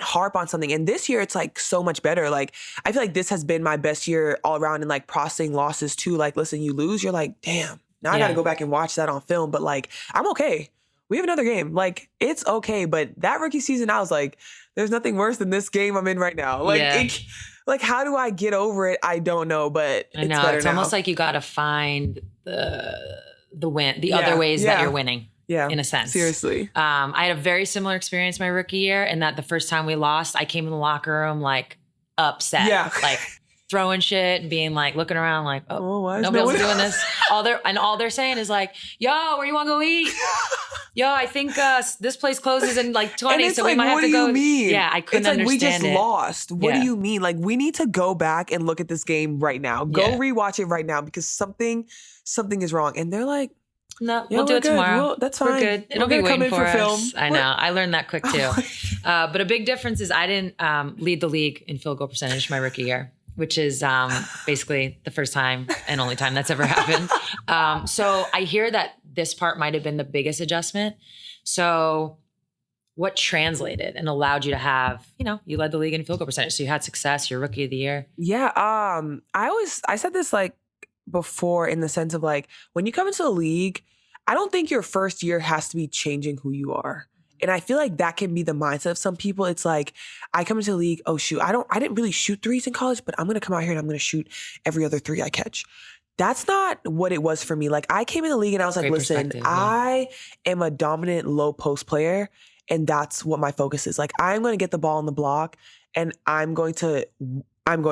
harp on something. And this year it's like so much better. Like I feel like this has been my best year all around in like processing losses too. Like, listen, you lose, you're like, damn, now I got to go back and watch that on film. But like, I'm okay. We have another game. Like it's okay. But that rookie season, I was like, there's nothing worse than this game I'm in right now. Like, like how do I get over it? I don't know, but I know it's almost like you got to find the other ways that you're winning. Yeah. In a sense. Seriously. I had a very similar experience my rookie year in that the first time we lost, I came in the locker room like upset. Yeah. Like throwing shit and being like, looking around like, why is nobody else doing this? All they're saying is like, yo, where you want to go eat? Yo, I think this place closes in like 20, so like, we might have to go. What do you mean? Yeah, I couldn't understand we just lost. What do you mean? Like we need to go back and look at this game right now. Go rewatch it right now because something is wrong. And they're like, no, we'll do it tomorrow. That's fine. We're good. It'll be waiting for us. Film. I know. I learned that quick too. But a big difference is I didn't lead the league in field goal percentage my rookie year, which is basically the first time and only time that's ever happened. So I hear that this part might have been the biggest adjustment. So what translated and allowed you to have, you led the league in field goal percentage. So you had success, you're rookie of the year. Yeah. I said this like before in the sense of like, when you come into the league, I don't think your first year has to be changing who you are. And I feel like that can be the mindset of some people. It's like, I come into the league, oh shoot, I didn't really shoot threes in college, but I'm going to come out here and I'm going to shoot every other three I catch. That's not what it was for me. Like, I came in the league and I was like, listen, I am a dominant low post player, and that's what my focus is. Like, I'm going to get the ball on the block and I'm going to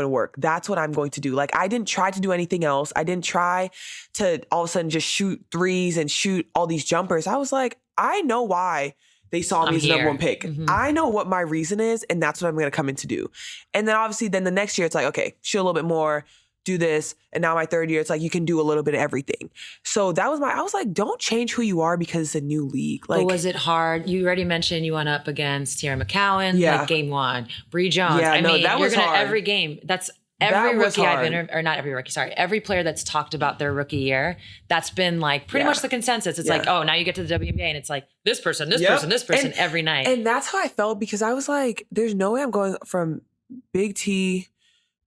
work. That's what I'm going to do. Like, I didn't try to do anything else. I didn't try to all of a sudden just shoot threes and shoot all these jumpers. I was like, I know why they saw me as the number one pick. Mm-hmm. I know what my reason is, and that's what I'm going to come in to do. And then obviously the next year it's like, okay, shoot a little bit more, do this. And now my third year, it's like, you can do a little bit of everything. So I was like, don't change who you are because it's a new league. Like, but was it hard? You already mentioned you went up against Tierra McCowan, like game one, Bree Jones. Yeah, that was hard. Every game, that's every rookie I've interviewed, or not every rookie, sorry, every player that's talked about their rookie year, that's been like pretty much the consensus. It's like, oh, now you get to the WNBA and it's like this person, this person every night. And that's how I felt, because I was like, there's no way I'm going from Big T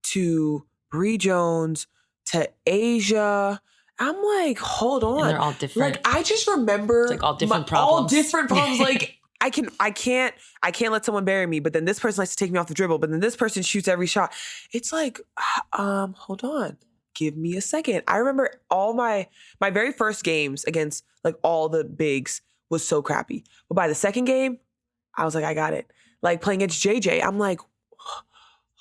to Bree Jones to Asia. I'm like, hold on. And they're all different. Like, I just remember it's like all different problems. All different problems. Like, I can't let someone bury me, but then this person likes to take me off the dribble, but then this person shoots every shot. It's like, hold on. Give me a second. I remember all my very first games against like all the bigs was so crappy. But by the second game, I was like, I got it. Like, playing against JJ, I'm like,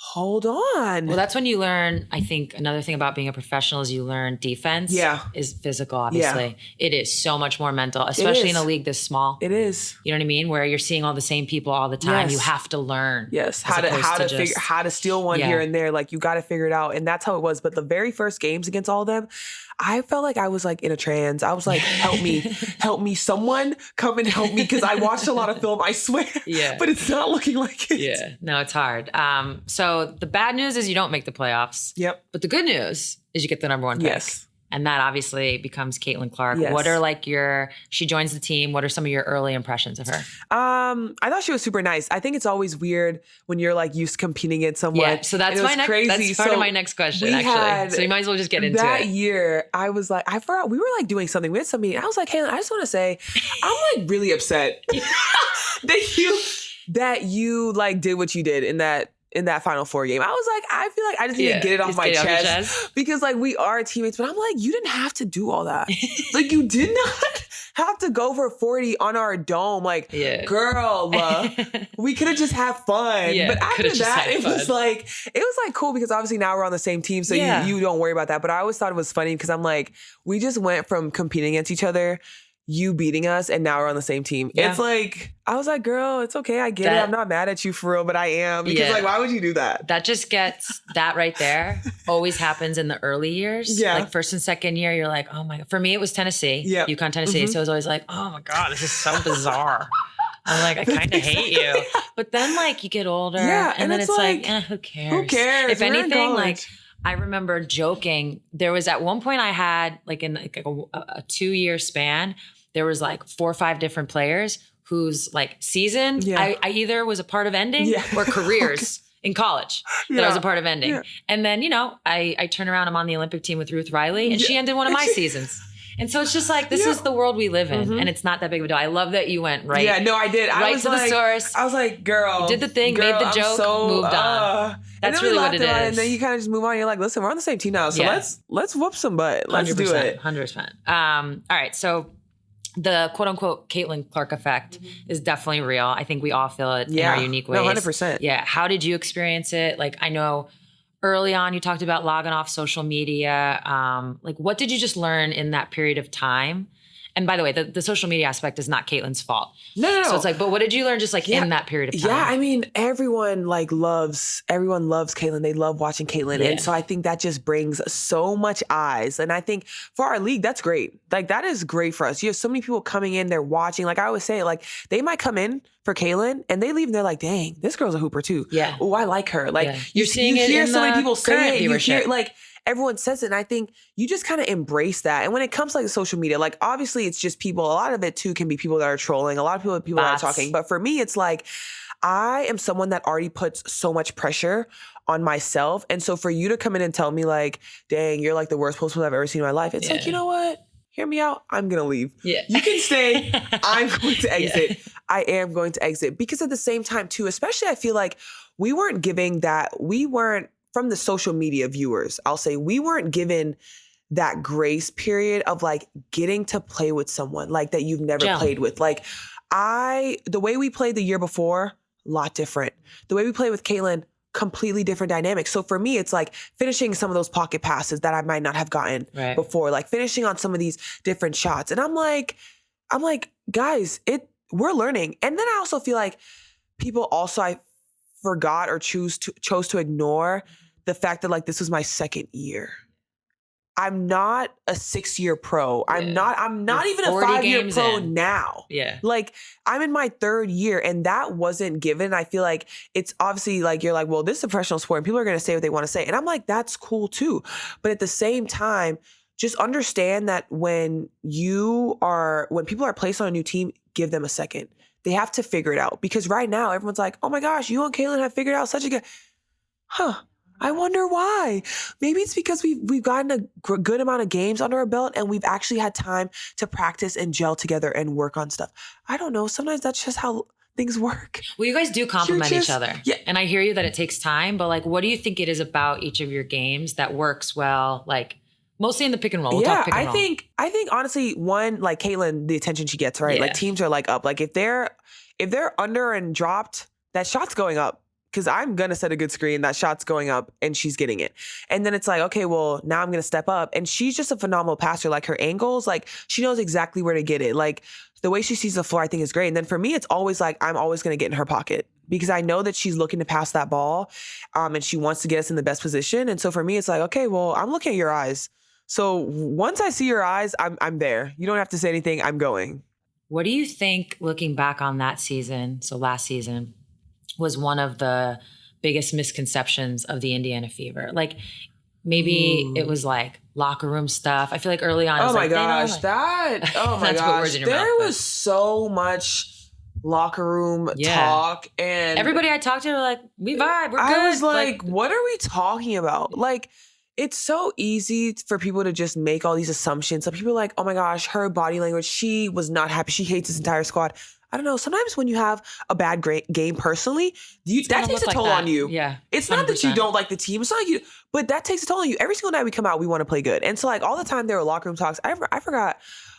hold on. Well, that's when you learn, I think another thing about being a professional is you learn defense is physical, obviously. Yeah. It is so much more mental, especially in a league this small. It is. You know what I mean? Where you're seeing all the same people all the time. Yes. You have to learn. Yes. How to steal one here and there. Like, you got to figure it out. And that's how it was. But the very first games against all of them, I felt like I was like in a trance. I was like, help me, someone come and help me. Cause I watched a lot of film, I swear. Yeah. But it's not looking like it. Yeah. No, it's hard. So the bad news is you don't make the playoffs. Yep. But the good news is you get the number one pick. Yes. And that obviously becomes Caitlin Clark. Yes. What are like she joins the team. What are some of your early impressions of her? I thought she was super nice. I think it's always weird when you're like used to competing against someone. Yeah, so that's that's part of my next question, actually. So you might as well just get into it. That year, I was like, I forgot, we were like doing something. We had something. I was like, Caitlin, I just want to say, I'm like really upset that you like did what you did in that Final Four game. I was like, I feel like I just need to get it off my chest because like we are teammates, but I'm like, you didn't have to do all that. Like, you did not have to go for 40 on our dome. Like, girl, we could have just had fun. Yeah, but after that, it was like cool because obviously now we're on the same team, so you don't worry about that. But I always thought it was funny because I'm like, we just went from competing against each other, you beating us, and now we're on the same team. Yeah. It's like, I was like, girl, it's okay. I get it. I'm not mad at you for real, but I am. Because like, why would you do that? That just gets, that right there always happens in the early years. Yeah. Like first and second year, you're like, oh my God. For me, it was Tennessee. Yeah. UConn, Tennessee. Mm-hmm. So it was always like, oh my God, this is so bizarre. I'm like, I kind of hate you. But then like you get older and then it's like, who cares? Who cares? If anything, like, I remember joking. There was at one point I had like in like a 2-year span, there was like 4 or 5 different players whose like season I either was a part of ending or careers in college that I was a part of ending. Yeah. And then, I turn around, I'm on the Olympic team with Ruth Riley and she ended one of my seasons. And so it's just like, this is the world we live in. Mm-hmm. And it's not that big of a deal. I love that you went right. Yeah, no, I did. Right to the source. I was like, girl. You did the thing, made the joke, moved on. That's really what it is. And then you kind of just move on. You're like, listen, we're on the same team now. So let's whoop some butt. Let's do it. 100%. All right. So the quote unquote Caitlin Clark effect is definitely real. I think we all feel it in our unique ways. No, 100%. Yeah. How did you experience it? Like, I know early on you talked about logging off social media. Like, what did you just learn in that period of time? And by the way, the social media aspect is not Caitlin's fault. No. So it's like, but what did you learn just like in that period of time? Yeah, I mean, everyone loves Caitlin. They love watching Caitlin. Yeah. And so I think that just brings so much eyes. And I think for our league, that's great. Like, that is great for us. You have so many people coming in, they're watching. Like I always say, like, they might come in for Caitlin and they leave and they're like, dang, this girl's a hooper too. Yeah. Oh, I like her. Like, you hear so many people say it. You hear, like, everyone says it. And I think you just kind of embrace that. And when it comes to like social media, like obviously it's just people, a lot of it too can be people that are trolling, a lot of people that are talking. But for me, it's like, I am someone that already puts so much pressure on myself. And so for you to come in and tell me like, dang, you're like the worst post I've ever seen in my life. It's like, you know what? hear me out, I'm going to leave. Yeah. You can stay. I'm going to exit. Yeah. I am going to exit. Because at the same time too, especially I feel like we weren't from the social media viewers, I'll say we weren't given that grace period of like getting to play with someone like that you've never played with. Like the way we played the year before, a lot different. The way we played with Caitlin, completely different dynamics. So for me, it's like finishing some of those pocket passes that I might not have gotten before, like finishing on some of these different shots. And I'm like, guys, we're learning. And then I also feel like people also, I forgot or chose to ignore the fact that like, this was my second year. I'm not a 6-year pro. Yeah. I'm not even a 5-year pro now. Yeah. Like I'm in my 3rd year and that wasn't given. I feel like it's obviously like, you're like, well, this is a professional sport and people are going to say what they want to say. And I'm like, that's cool too. But at the same time, just understand that when people are placed on a new team, give them a second. They have to figure it out because right now everyone's like, oh my gosh, you and Caitlin have figured out such a good, I wonder why. Maybe it's because we've gotten a good amount of games under our belt and we've actually had time to practice and gel together and work on stuff. I don't know. Sometimes that's just how things work. Well, you guys do complement each other. Yeah. And I hear you that it takes time, but like, what do you think it is about each of your games that works well? Like mostly in the pick and roll. We'll talk pick and roll. I think honestly, one, like Caitlin, the attention she gets, right? Yeah. Like teams are like up. Like if they're under and dropped, that shot's going up. Because I'm going to set a good screen, that shot's going up and she's getting it. And then it's like, okay, well, now I'm going to step up. And she's just a phenomenal passer. Like her angles, like she knows exactly where to get it. Like the way she sees the floor, I think is great. And then for me, it's always like, I'm always going to get in her pocket because I know that she's looking to pass that ball and she wants to get us in the best position. And so for me, it's like, okay, well, I'm looking at your eyes. So once I see your eyes, I'm there. You don't have to say anything. I'm going. What do you think, looking back on that season, so last season, was one of the biggest misconceptions of the Indiana Fever? Like maybe it was like locker room stuff. I feel like early on, oh my gosh, there was so much locker room talk and everybody I talked to were like, we vibe, we're good. I was like, what are we talking about? Like, it's so easy for people to just make all these assumptions. Some people are like, oh my gosh, her body language, she was not happy. She hates this entire squad. I don't know. Sometimes when you have a bad game personally, that takes a toll on you. Yeah. It's 100%. Not that you don't like the team. It's not like you, but that takes a toll on you. Every single night we come out, we want to play good. And so like all the time there were locker room talks. I forgot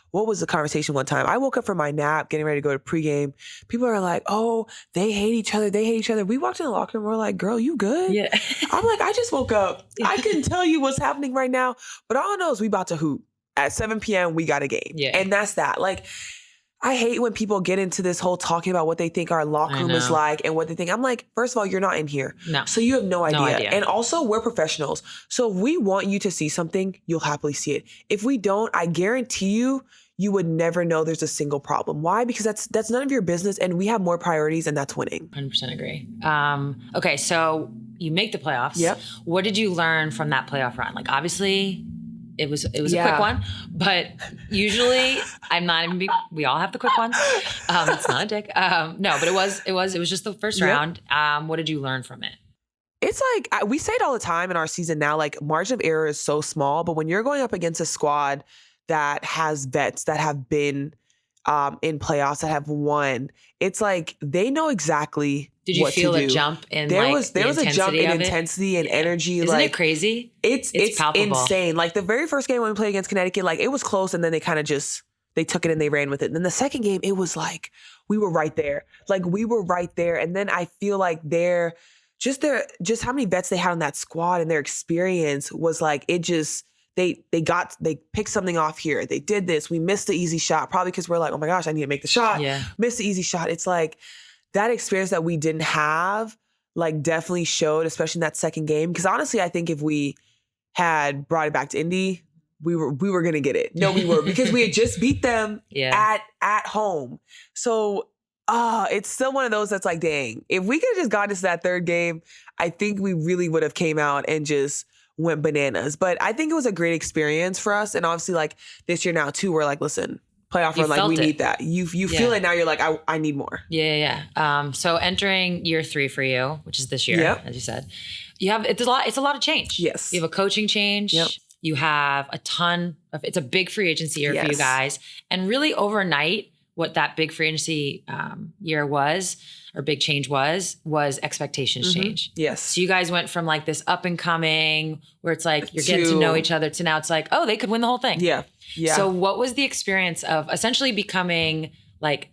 what was the conversation one time. I woke up from my nap, getting ready to go to pregame. People are like, oh, they hate each other. They hate each other. We walked in the locker room. We're like, girl, you good? Yeah. I'm like, I just woke up. I couldn't tell you what's happening right now. But all I know is we about to hoop. At 7 p.m., we got a game. Yeah. And that's that. Like, I hate when people get into this whole talking about what they think our locker room is like and what they think. I'm like, first of all, you're not in here. No. So you have no idea. And also, we're professionals. So if we want you to see something, you'll happily see it. If we don't, I guarantee you would never know there's a single problem. Why? Because that's none of your business and we have more priorities and that's winning. 100% agree. Okay, so you make the playoffs. Yep. What did you learn from that playoff run? Like obviously it was a quick one, but usually we all have the quick ones. It's not a dick. No, but it was just the first round. What did you learn from it? It's like, we say it all the time in our season now, like margin of error is so small, but when you're going up against a squad that has vets that have been in playoffs, that have won, it's like they know exactly. Did you feel a jump in there was a jump in intensity and energy. Isn't it crazy? It's insane. Like the very first game when we played against Connecticut, like it was close and then they kind of they took it and they ran with it. And then the second game, it was like we were right there. Like we were right there. And then I feel like just how many vets they had on that squad and their experience was like it just they picked something off here. They did this. We missed the easy shot, probably because we're like, oh my gosh, I need to make the shot. Yeah. Missed the easy shot. It's like that experience that we didn't have, like definitely showed, especially in that second game. Because honestly, I think if we had brought it back to Indy, we were going to get it. No, we were, because we had just beat them at home. So it's still one of those that's like, dang, if we could have just gotten to that third game, I think we really would have came out and just went bananas. But I think it was a great experience for us. And obviously like this year now too, we're like, listen, playoff run, like we need that. You feel it now. You're like, I need more. Yeah. So entering year 3 for you, which is this year, as you said, it's a lot of change. Yes. You have a coaching change. Yep. You have it's a big free agency year for you guys. And really overnight, what that big free agency year was, or big change was expectations change. Yes. So you guys went from like this up and coming where it's like you're getting to know each other to now it's like, oh, they could win the whole thing. Yeah. Yeah. So what was the experience of essentially becoming like,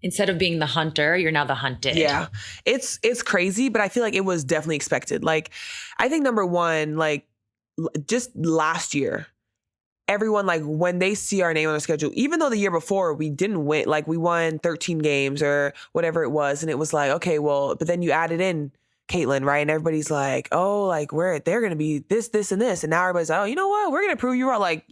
instead of being the hunter, you're now the hunted? Yeah. It's crazy, but I feel like it was definitely expected. Like, I think number one, like just last year, everyone, like when they see our name on the schedule, even though the year before we didn't win, like we won 13 games or whatever it was. And it was like, okay, well, but then you added in Caitlin, right? And everybody's like, oh, like they're going to be this, and this. And now everybody's like, oh, you know what? We're going to prove you wrong. Like,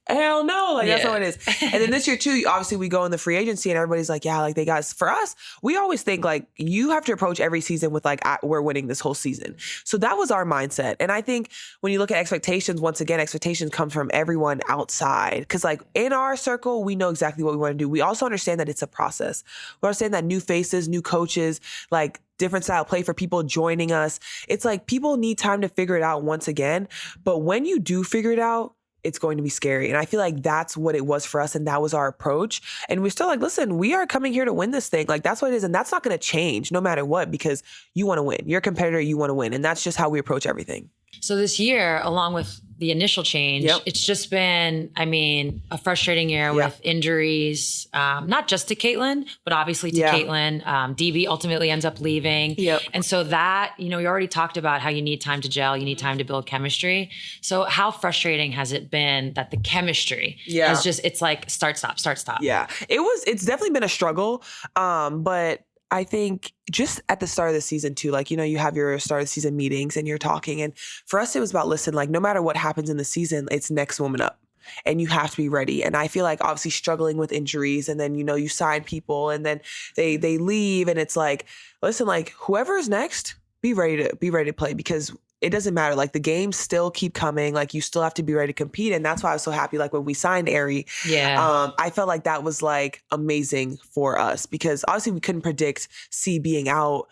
hell no. Like, that's how it is. And then this year too, obviously we go in the free agency and everybody's like, yeah, like they got, for us, we always think like you have to approach every season with like, we're winning this whole season. So that was our mindset. And I think when you look at expectations, once again, expectations come from everyone outside. Cause like in our circle, we know exactly what we want to do. We also understand that it's a process. We understand that new faces, new coaches, like different style play for people joining us. It's like people need time to figure it out once again. But when you do figure it out, it's going to be scary. And I feel like that's what it was for us. And that was our approach. And we're still like, listen, we are coming here to win this thing. Like that's what it is. And that's not going to change no matter what, because you want to win. You're a competitor, you want to win. And that's just how we approach everything. So this year, along with the initial change, it's just been, I mean, a frustrating year with injuries, not just to Caitlin, but obviously to Caitlin. DB ultimately ends up leaving. And so that, you know, we already talked about how you need time to gel, you need time to build chemistry. So how frustrating has it been that the chemistry is just, it's like start, stop, start, stop. Yeah, it's definitely been a struggle. But I think just at the start of the season too, like, you know, you have your start of the season meetings and you're talking. And for us, it was about, listen, like no matter what happens in the season, it's next woman up and you have to be ready. And I feel like obviously struggling with injuries and then, you know, you sign people and then they leave and it's like, listen, like whoever is next, be ready to play because it doesn't matter. Like the games still keep coming. Like you still have to be ready to compete. And that's why I was so happy. Like when we signed Ari, I felt like that was like amazing for us because obviously we couldn't predict C being out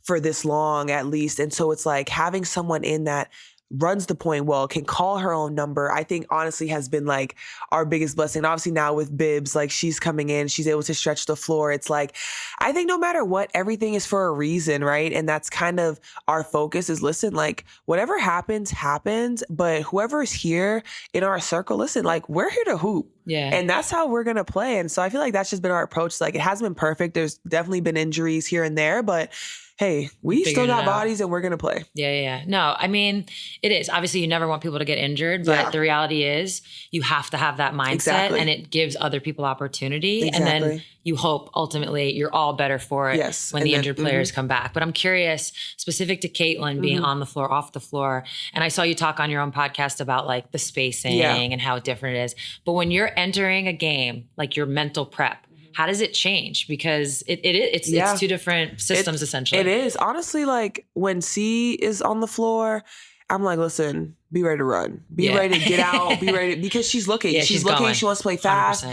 for this long at least. And so it's like having someone in that runs the point well, can call her own number, I think honestly has been like our biggest blessing. Obviously now with Bibbs, like she's coming in, she's able to stretch the floor. It's like, I think no matter what, everything is for a reason, right? And that's kind of our focus is, listen, like whatever happens, but whoever is here in our circle, listen, like we're here to hoop. Yeah. And that's how we're going to play. And so I feel like that's just been our approach. Like it hasn't been perfect. There's definitely been injuries here and there, but hey, we still got bodies and we're going to play. Yeah. No, I mean, it is. Obviously, you never want people to get injured, but the reality is you have to have that mindset and it gives other people opportunity. And then you hope ultimately you're all better for it when the injured players come back. But I'm curious, specific to Caitlin being on the floor, off the floor. And I saw you talk on your own podcast about like the spacing and how different it is. But when you're entering a game, like your mental prep, how does it change? Because it's two different systems essentially. It is. Honestly, like when C is on the floor, I'm like, listen, be ready to run. Be ready to get out. Be ready because she's looking. She's looking. Going. She wants to play fast.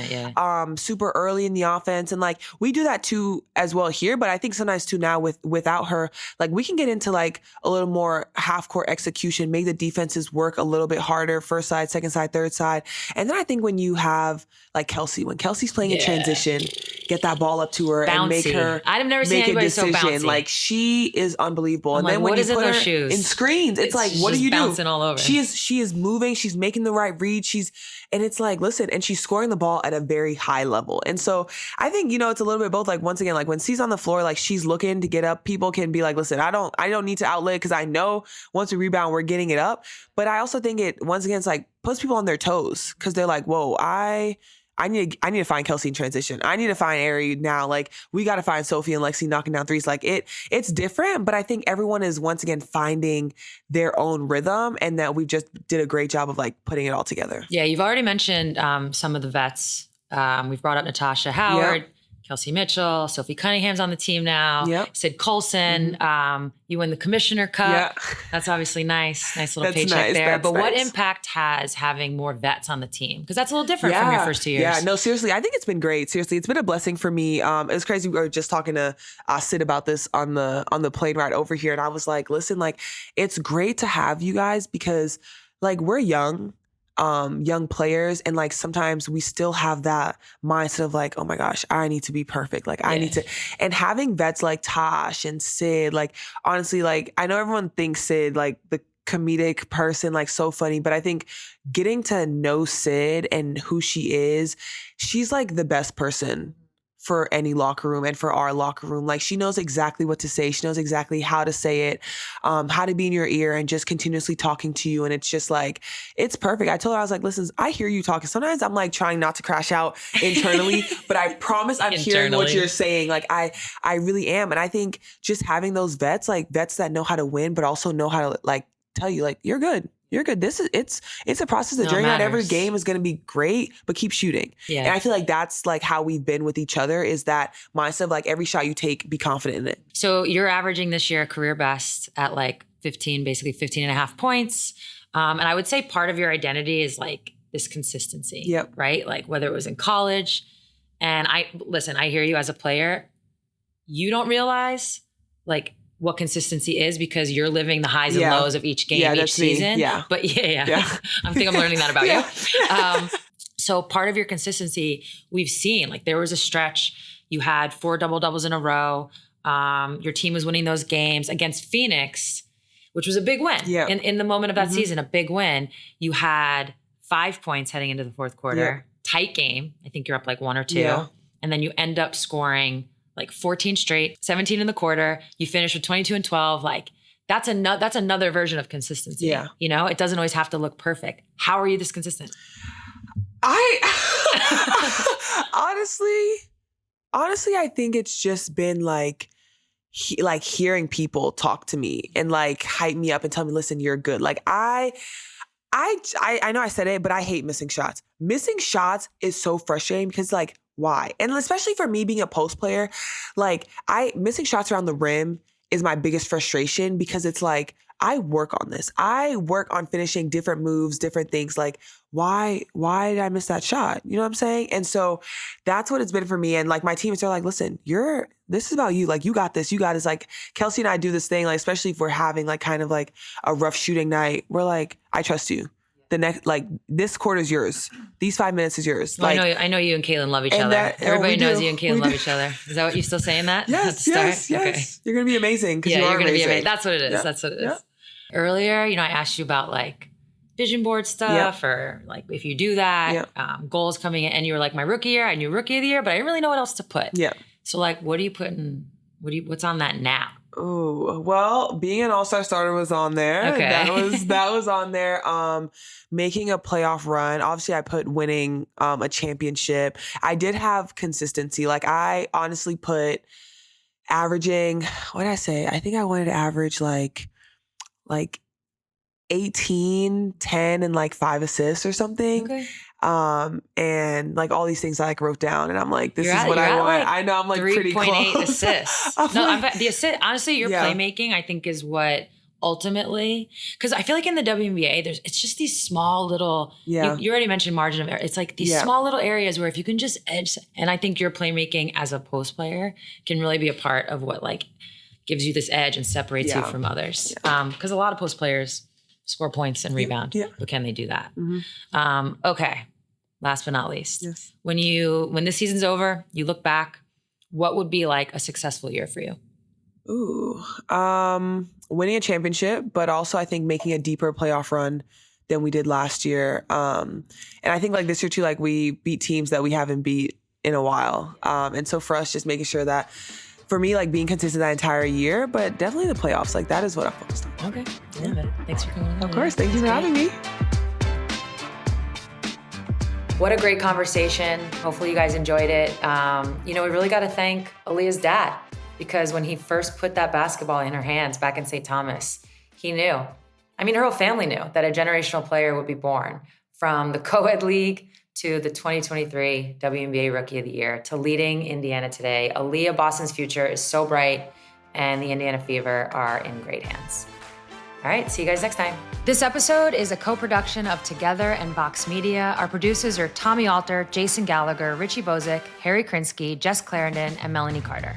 Super early in the offense. And like we do that too as well here. But I think sometimes too now without her, like we can get into like a little more half court execution, make the defenses work a little bit harder, first side, second side, third side. And then I think when you have like Kelsey, when Kelsey's playing in transition, get that ball up to her and make her I've never seen anybody so bouncy. Like she is unbelievable. I'm and then like, when you put her shoes? In screens, it's like, what do you do? Bouncing all over. She is moving. She's making the right read. And it's like, listen, and she's scoring the ball at a very high level. And so I think, you know, it's a little bit both. Like once again, like when she's on the floor, like she's looking to get up, people can be like, listen, I don't need to outlet because I know once we rebound, we're getting it up. But I also think it, once again, it's like puts people on their toes because they're like, whoa, I need to find Kelsey in transition. I need to find Ari now. Like we got to find Sophie and Lexi knocking down threes. Like it's different, but I think everyone is once again finding their own rhythm and that we just did a great job of like putting it all together. Yeah. You've already mentioned some of the vets. We've brought up Natasha Howard, Kelsey Mitchell, Sophie Cunningham's on the team now. Yep. Sid Colson. You win the Commissioner Cup. Yeah. That's obviously nice. Nice little That's paycheck nice. there. That's but what nice. impact has having more vets on the team? Because that's a little different from your first 2 years. Yeah, no, seriously, I think it's been great. Seriously, it's been a blessing for me. It was crazy. We were just talking to Sid about this on the plane ride over here, and I was like, listen, like, it's great to have you guys because, like, we're young players, and like sometimes we still have that mindset of like, oh my gosh, I need to be perfect. Like I need to, and having vets like Tosh and Sid, like honestly, like I know everyone thinks Sid like the comedic person, like so funny, but I think getting to know Sid and who she is, she's like the best person for any locker room and for our locker room. Like she knows exactly what to say. She knows exactly how to say it, how to be in your ear and just continuously talking to you. And it's just like, it's perfect. I told her, I was like, listen, I hear you talking. Sometimes I'm like trying not to crash out internally, but I promise I'm hearing what you're saying. Like I really am. And I think just having those vets, like vets that know how to win, but also know how to like tell you like, you're good. You're good. It's a process. The journey, not every game is going to be great, but keep shooting. Yeah. And I feel like that's like how we've been with each other is that mindset of like every shot you take, be confident in it. So you're averaging this year a career best at like 15 and a half points. And I would say part of your identity is like this consistency, right? Like whether it was in college and I hear you as a player, you don't realize like what consistency is because you're living the highs and lows of each game, each season. Yeah. But I think I'm learning that about you. So part of your consistency we've seen, like there was a stretch, you had 4 double-doubles in a row. Your team was winning those games against Phoenix, which was a big win. Yeah. In the moment of that season, a big win. You had 5 points heading into the fourth quarter. Tight game. I think you're up like 1 or 2. Yeah. And then you end up scoring like 14 straight, 17 in the quarter. You finish with 22 and 12. Like that's another version of consistency. Yeah. You know, it doesn't always have to look perfect. How are you this consistent? Honestly, I think it's just been like hearing people talk to me and like hype me up and tell me, listen, you're good. Like I know I said it, but I hate missing shots. Missing shots is so frustrating because like, why? And especially for me being a post player, like missing shots around the rim is my biggest frustration because it's like, I work on this. I work on finishing different moves, different things. Like, why did I miss that shot? You know what I'm saying? And so that's what it's been for me. And like my teammates are like, listen, this is about you. Like you got this. You got this. Like Kelsey and I do this thing, like, especially if we're having like kind of like a rough shooting night, we're like, I trust you. The next, like this quarter is yours. These 5 minutes is yours. Well, like, I know you and Caitlin love each other. Everybody knows you and Caitlin love each other. Is that what you still saying that? Yes. Okay. You're going to be amazing. Yeah, you're going to be amazing. That's what it is. Yeah. That's what it is. Yeah. Earlier, I asked you about like vision board stuff or like if you do that, goals coming in and you were like my rookie year, I knew rookie of the year, but I didn't really know what else to put. Yeah. So like, what are you putting, what's on that now? Oh, well, being an all-star starter was on there. Okay. That was on there. Making a playoff run. Obviously, I put winning a championship. I did have consistency. Like I honestly put averaging, what did I say? I think I wanted to average like 18, 10, and like 5 assists or something. Okay. And like all these things I like wrote down and I'm like, this is what I want. Like I know I'm like pretty close. 3.8 assists. The assist, honestly, your playmaking, I think is what ultimately, because I feel like in the WNBA, it's just these small little, you already mentioned margin of error. It's like these small little areas where if you can just edge, and I think your playmaking as a post player can really be a part of what like gives you this edge and separates you from others. Because a lot of post players score points and rebound, but can they do that? Mm-hmm. Okay. Last but not least, when this season's over, you look back, what would be like a successful year for you? Winning a championship, but also I think making a deeper playoff run than we did last year. And I think like this year too, like we beat teams that we haven't beat in a while. And so for us, just making sure that for me, like being consistent that entire year, but definitely the playoffs, like that is what I'm focused on. Okay. Love it. Thanks for coming on. Of course. Thank you for having me. What a great conversation. Hopefully you guys enjoyed it. We really got to thank Aliyah's dad because when he first put that basketball in her hands back in St. Thomas, he knew. I mean, her whole family knew that a generational player would be born from the co-ed league to the 2023 WNBA Rookie of the Year, to leading Indiana today. Aliyah Boston's future is so bright, and the Indiana Fever are in great hands. All right, see you guys next time. This episode is a co-production of Together and Vox Media. Our producers are Tommy Alter, Jason Gallagher, Richie Bozick, Harry Krinsky, Jess Clarendon, and Melanie Carter.